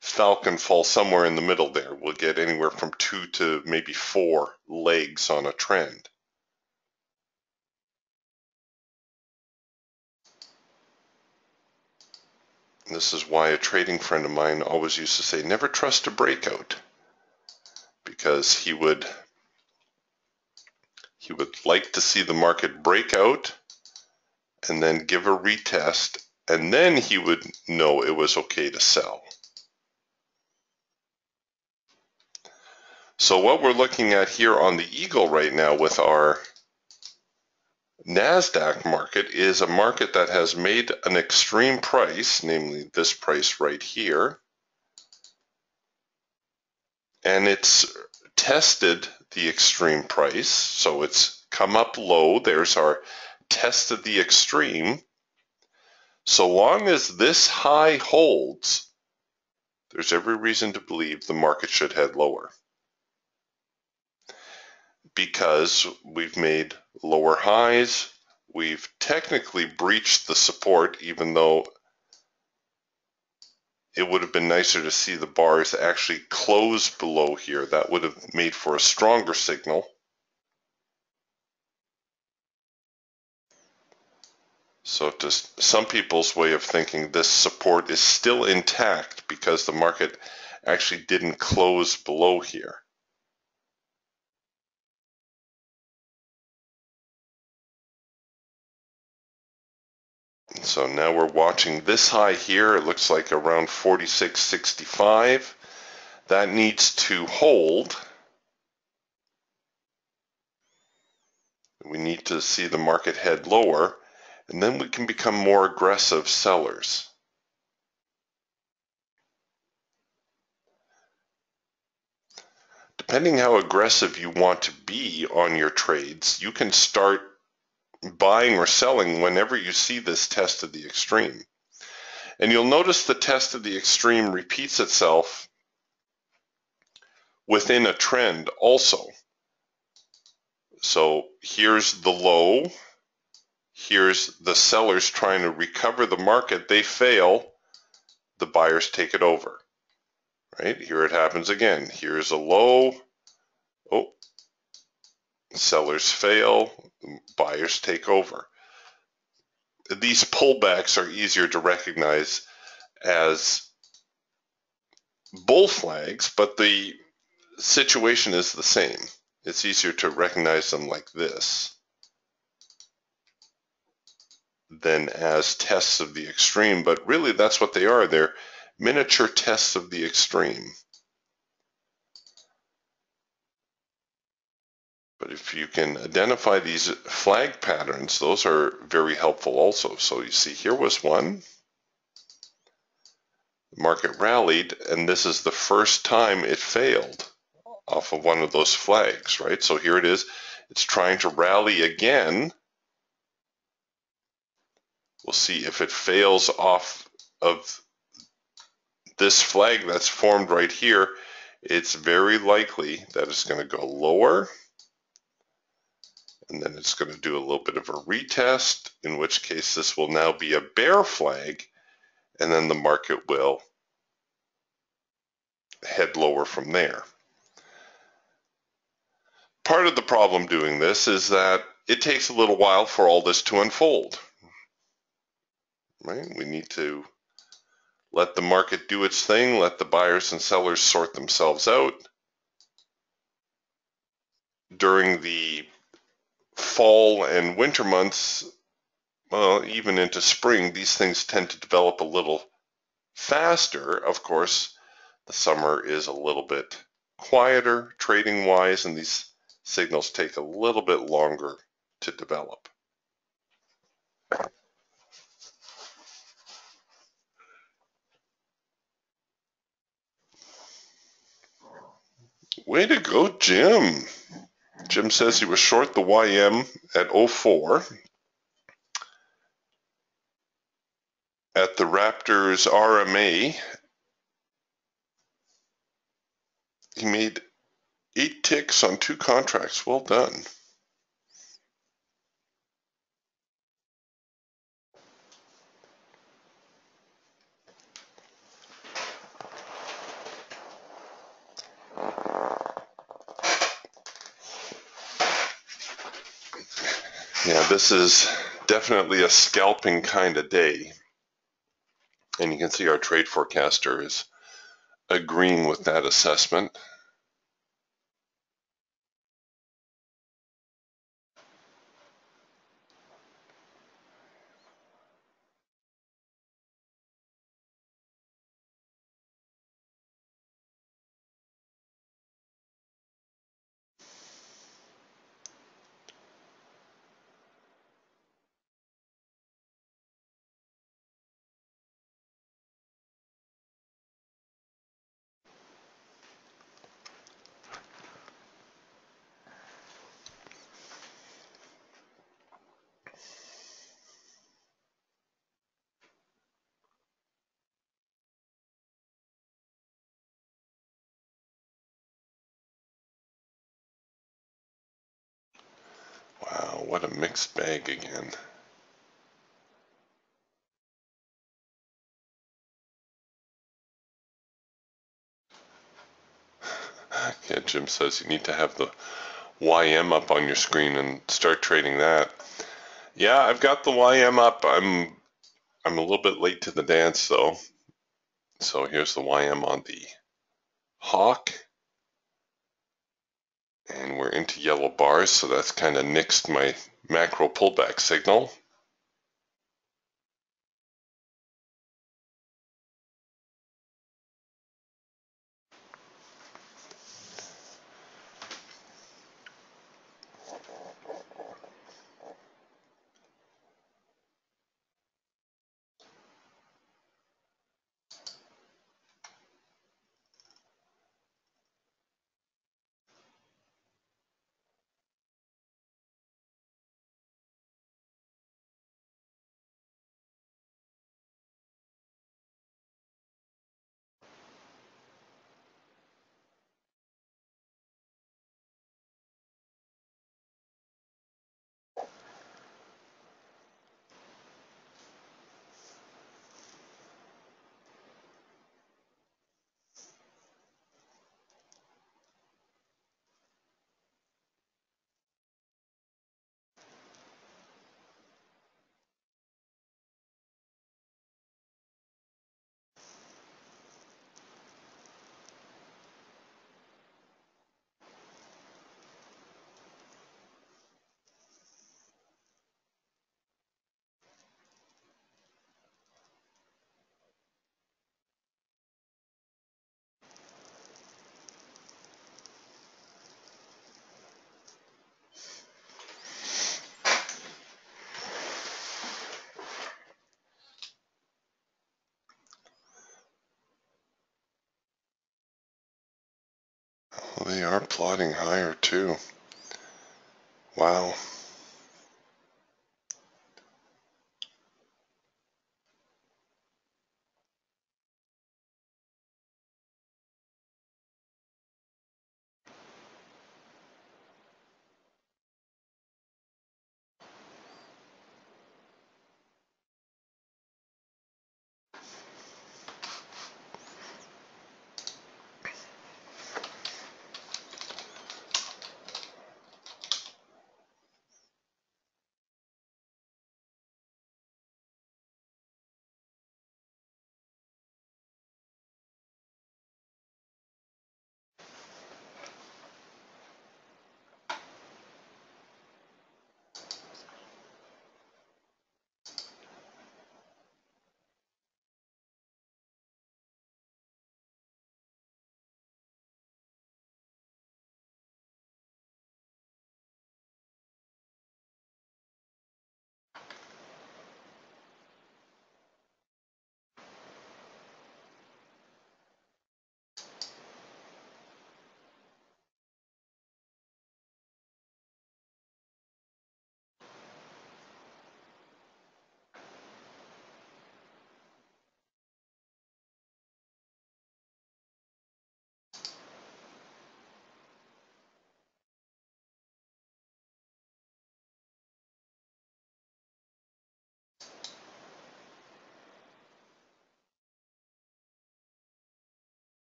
A: Falcon fall somewhere in the middle there. We'll get anywhere from 2 to maybe 4 legs on a trend. This is why a trading friend of mine always used to say, never trust a breakout, because he would like to see the market break out and then give a retest, and then he would know it was okay to sell. So what we're looking at here on the Eagle right now with our NASDAQ market is a market that has made an extreme price, namely this price right here, and it's tested the extreme price, so it's come up low. There's our test of the extreme. So long as this high holds, there's every reason to believe the market should head lower, because we've made lower highs. We've technically breached the support, even though it would have been nicer to see the bars actually close below here. That would have made for a stronger signal. So to some people's way of thinking, this support is still intact because the market actually didn't close below here. So now we're watching this high here. It looks like around 46.65. That needs to hold. We need to see the market head lower, and then we can become more aggressive sellers. Depending how aggressive you want to be on your trades, you can start buying or selling whenever you see this test of the extreme. And you'll notice the test of the extreme repeats itself within a trend also. So here's the low, here's the sellers trying to recover the market. They fail, the buyers take it over. Right? Here it happens again. Here's a low, oh, sellers fail, buyers take over. These pullbacks are easier to recognize as bull flags, but the situation is the same. It's easier to recognize them like this than as tests of the extreme, but really that's what they are. They're miniature tests of the extreme. But if you can identify these flag patterns, those are very helpful also. So you see here was one. The market rallied, and this is the first time it failed off of one of those flags, right? So here it is. It's trying to rally again. We'll see if it fails off of this flag that's formed right here. It's very likely that it's going to go lower, and then it's going to do a little bit of a retest, in which case this will now be a bear flag, and then the market will head lower from there. Part of the problem doing this is that it takes a little while for all this to unfold, right? We need to let the market do its thing, let the buyers and sellers sort themselves out. During the fall and winter months, well, even into spring, these things tend to develop a little faster. Of course, the summer is a little bit quieter trading-wise, and these signals take a little bit longer to develop. Way to go, Jim. Jim says he was short the YM at 04 at the Raptors RMA. He made 8 ticks on 2 contracts. Well done. Yeah, this is definitely a scalping kind of day. And you can see our trade forecaster is agreeing with that assessment. Wow, what a mixed bag again. Yeah, Jim says you need to have the YM up on your screen and start trading that. Yeah, I've got the YM up. I'm a little bit late to the dance though. So here's the YM on the Hawk. And we're into yellow bars, so that's kind of nixed my macro pullback signal. Well, they are plotting higher too. Wow.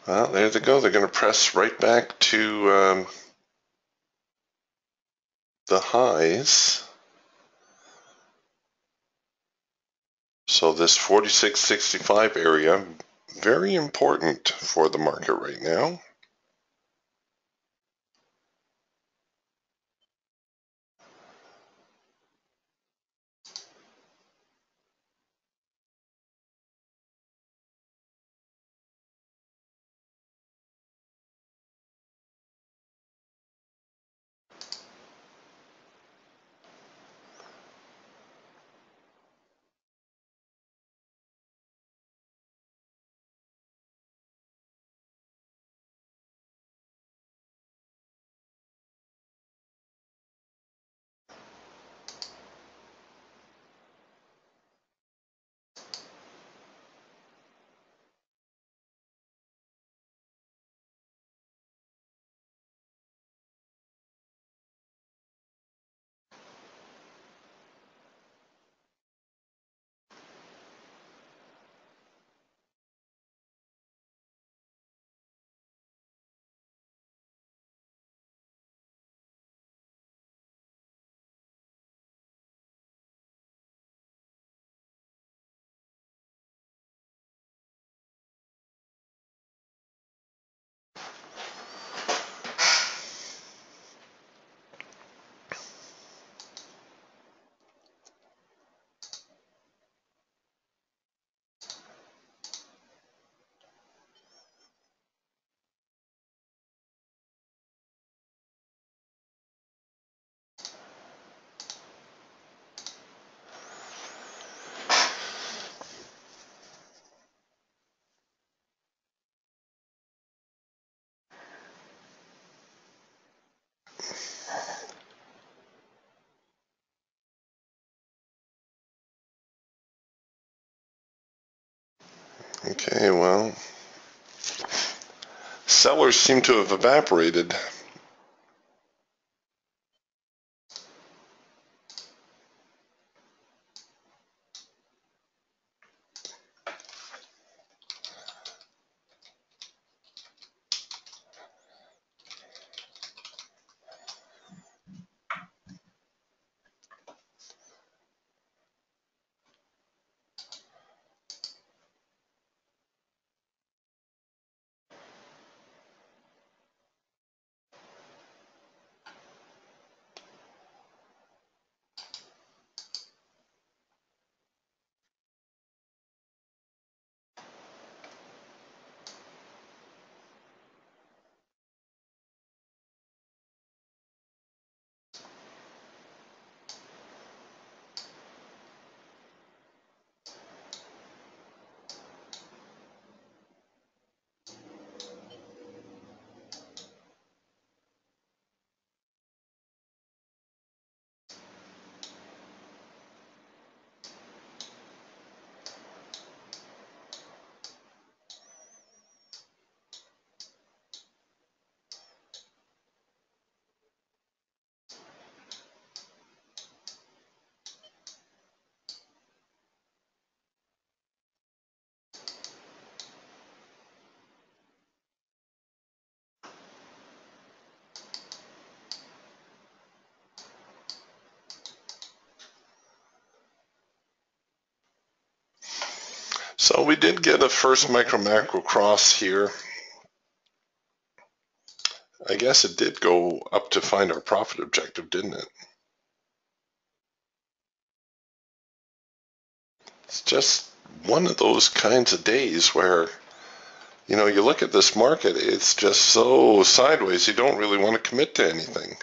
A: Well, there they go. They're going to press right back to the highs. So this 46.65 area, very important for the market right now. Okay, well, sellers seem to have evaporated. So we did get a first micro macro cross here. I guess it did go up to find our profit objective, didn't it? It's just one of those kinds of days where, you look at this market, it's just so sideways, you don't really want to commit to anything.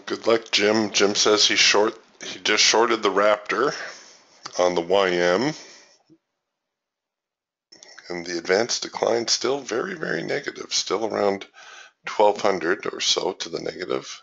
A: Good luck, Jim. Jim says he just shorted the Raptor on the YM, and the advanced decline still very, very negative, still around 1200 or so to the negative.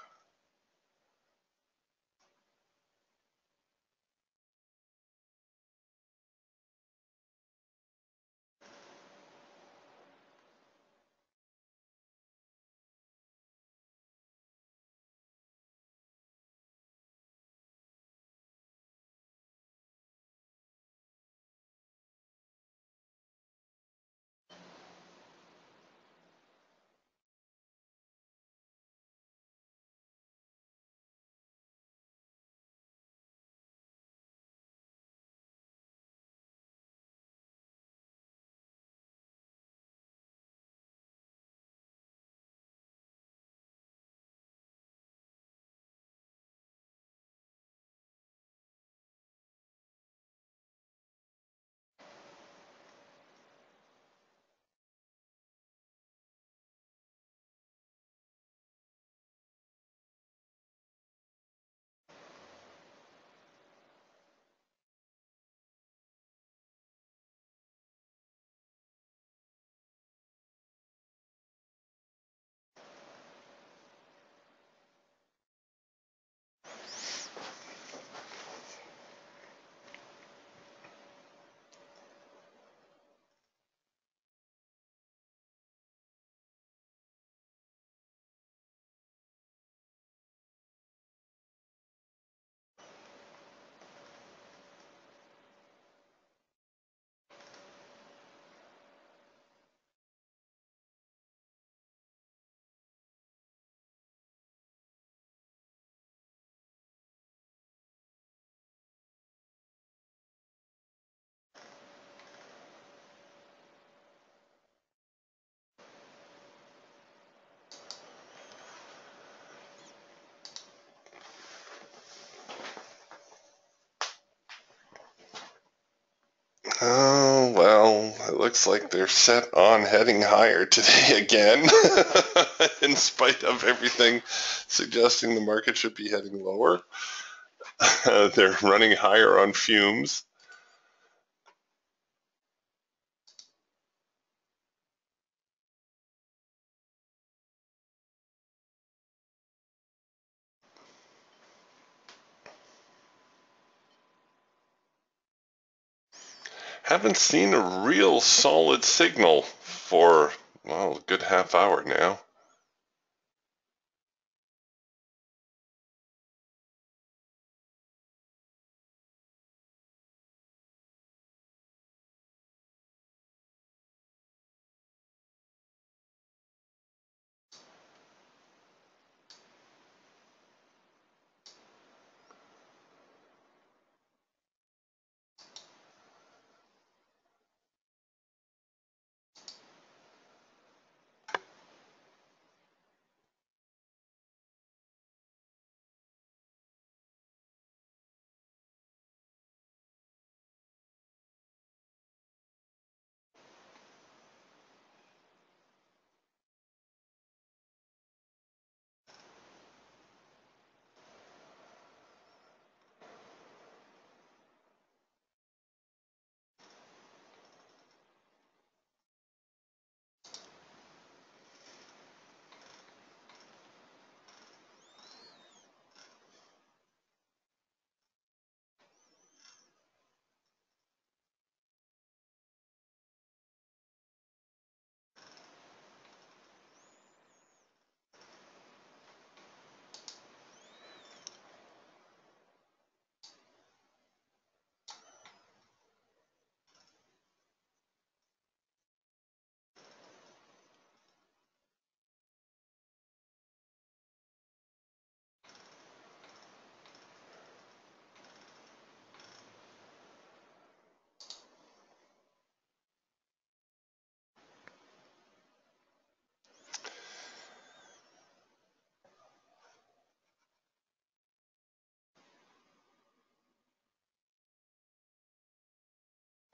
A: Oh, well, it looks like they're set on heading higher today again, in spite of everything suggesting the market should be heading lower. They're running higher on fumes. Haven't seen a real solid signal for, well, a good half hour now.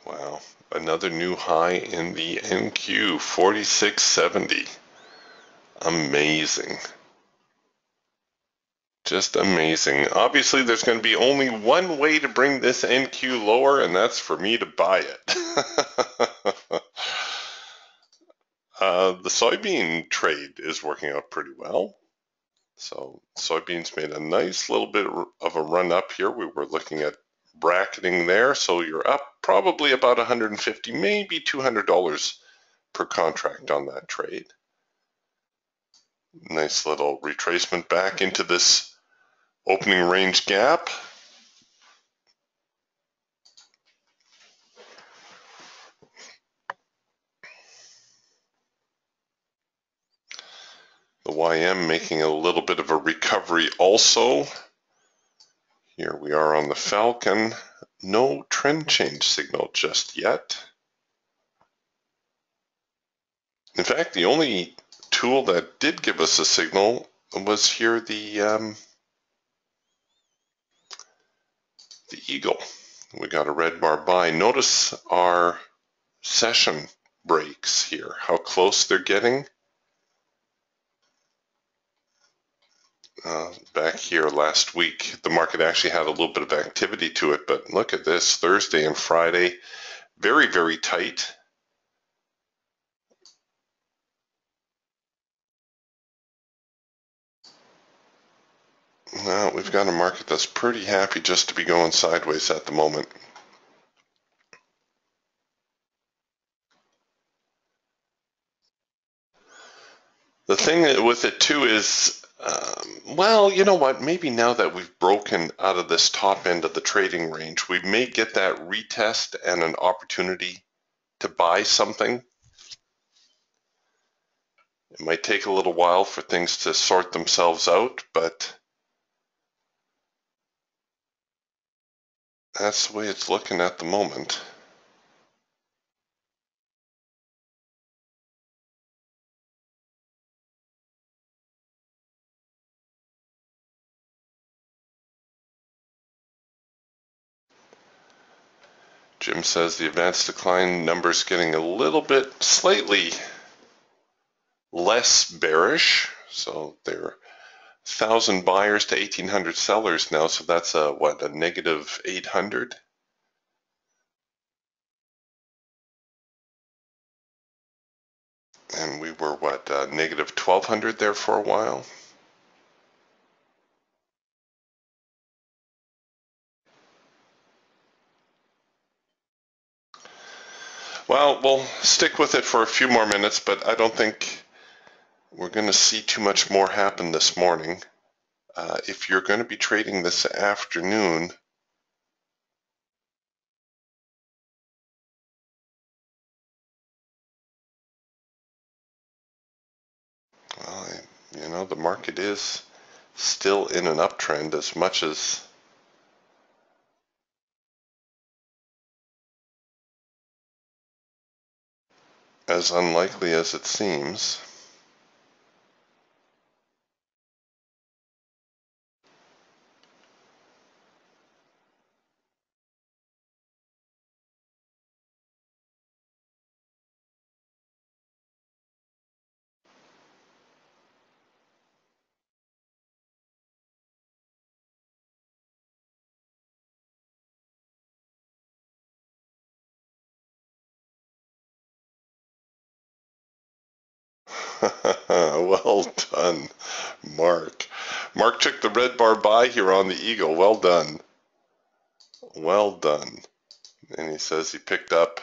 A: Wow, another new high in the NQ, 4670. Amazing. Just amazing. Obviously, there's going to be only one way to bring this NQ lower, and that's for me to buy it. The soybean trade is working out pretty well. So soybeans made a nice little bit of a run up here. We were looking at bracketing there, so you're up probably about $150, maybe $200 per contract on that trade. Nice little retracement back into this opening range gap. The YM making a little bit of a recovery also. Here we are on the Falcon. No trend change signal just yet. In fact, the only tool that did give us a signal was here the Eagle. We got a red bar buy. Notice our session breaks here, how close they're getting. Back here last week, the market actually had a little bit of activity to it, but look at this, Thursday and Friday, very, very tight. Now we've got a market that's pretty happy just to be going sideways at the moment. The thing with it too is, well, you know what, maybe now that we've broken out of this top end of the trading range, we may get that retest and an opportunity to buy something. It might take a little while for things to sort themselves out, but that's the way it's looking at the moment. Jim says the advanced decline number's getting a little bit slightly less bearish. So they're 1,000 buyers to 1,800 sellers now. So that's a negative 800. And we were negative 1,200 there for a while. Well, we'll stick with it for a few more minutes, but I don't think we're going to see too much more happen this morning. If you're going to be trading this afternoon, well, you know, the market is still in an uptrend as much as unlikely as it seems. Well done, Mark. Mark took the red bar buy here on the Eagle. Well done. Well done. And he says he picked up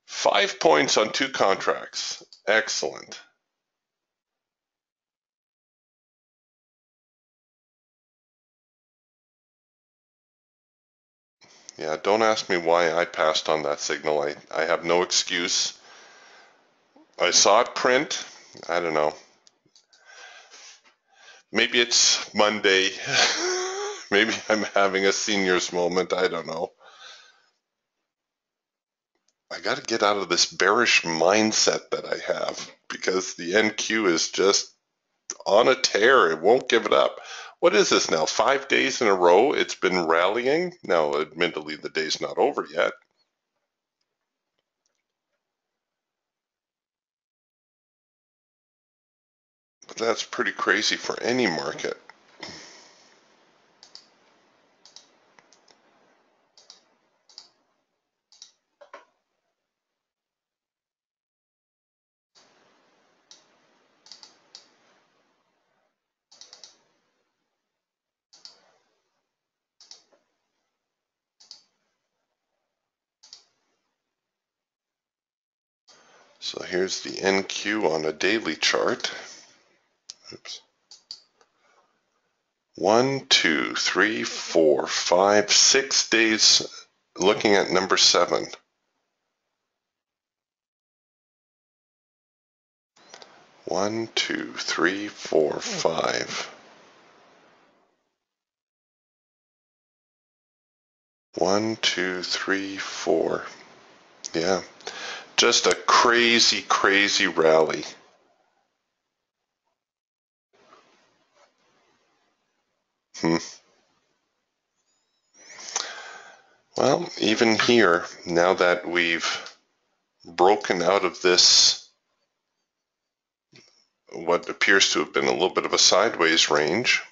A: 5 points on 2 contracts. Excellent. Yeah, don't ask me why I passed on that signal. I have no excuse. I saw it print. I don't know. Maybe it's Monday. Maybe I'm having a senior's moment. I don't know. I got to get out of this bearish mindset that I have because the NQ is just on a tear. It won't give it up. What is this now? 5 days in a row it's been rallying. Now, admittedly, the day's not over yet. But that's pretty crazy for any market. So here's the NQ on a daily chart. Oops. 1, 2, 3, 4, 5, 6 days looking at number 7. One, 2, 3, 4, 5. 1, 2, 3, 4. Yeah, just a crazy, crazy rally. Well, even here, now that we've broken out of this, what appears to have been a little bit of a sideways range,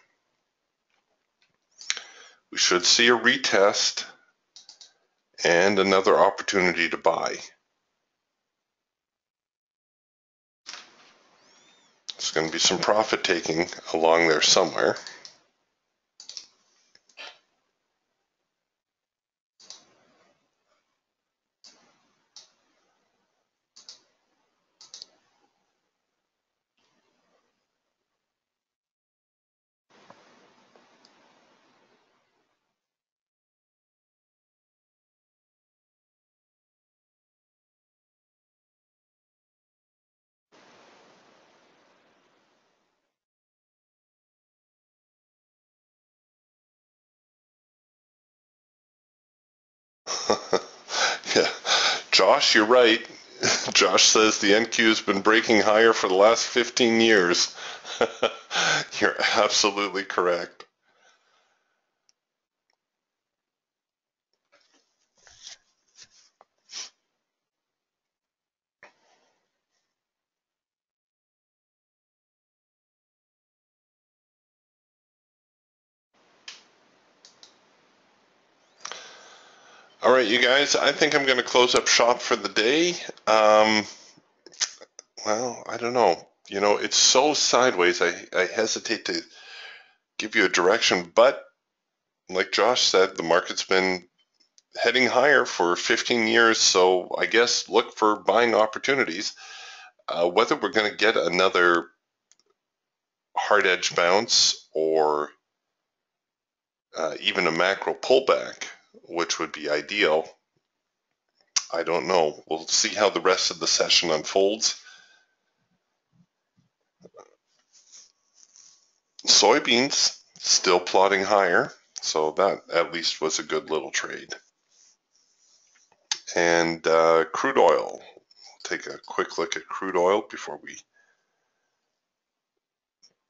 A: we should see a retest and another opportunity to buy. There's going to be some profit taking along there somewhere. Yeah, Josh, you're right. Josh says the NQ has been breaking higher for the last 15 years. You're absolutely correct. All right, you guys, I think I'm going to close up shop for the day. Well, I don't know. You know, it's so sideways, I hesitate to give you a direction, but like Josh said, the market's been heading higher for 15 years, so I guess look for buying opportunities. Whether we're going to get another hard edge bounce or even a macro pullback, which would be ideal, I don't know. We'll see how the rest of the session unfolds. Soybeans still plodding higher, so that at least was a good little trade. And crude oil. We'll take a quick look at crude oil before we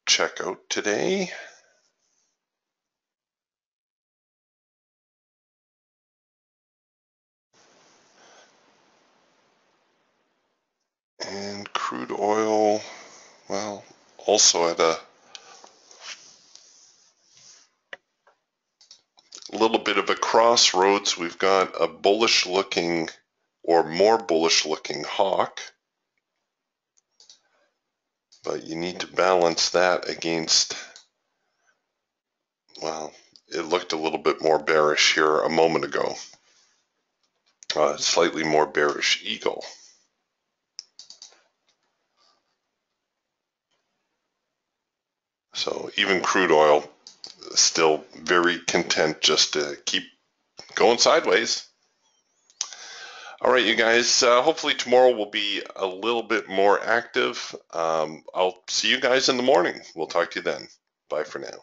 A: check out today. And crude oil, well, also at a little bit of a crossroads. We've got a bullish looking or more bullish looking hawk, but you need to balance that against, well, it looked a little bit more bearish here a moment ago. Slightly more bearish eagle. So even crude oil still very content just to keep going sideways. All right, you guys, hopefully tomorrow will be a little bit more active. I'll see you guys in the morning. We'll talk to you then. Bye for now.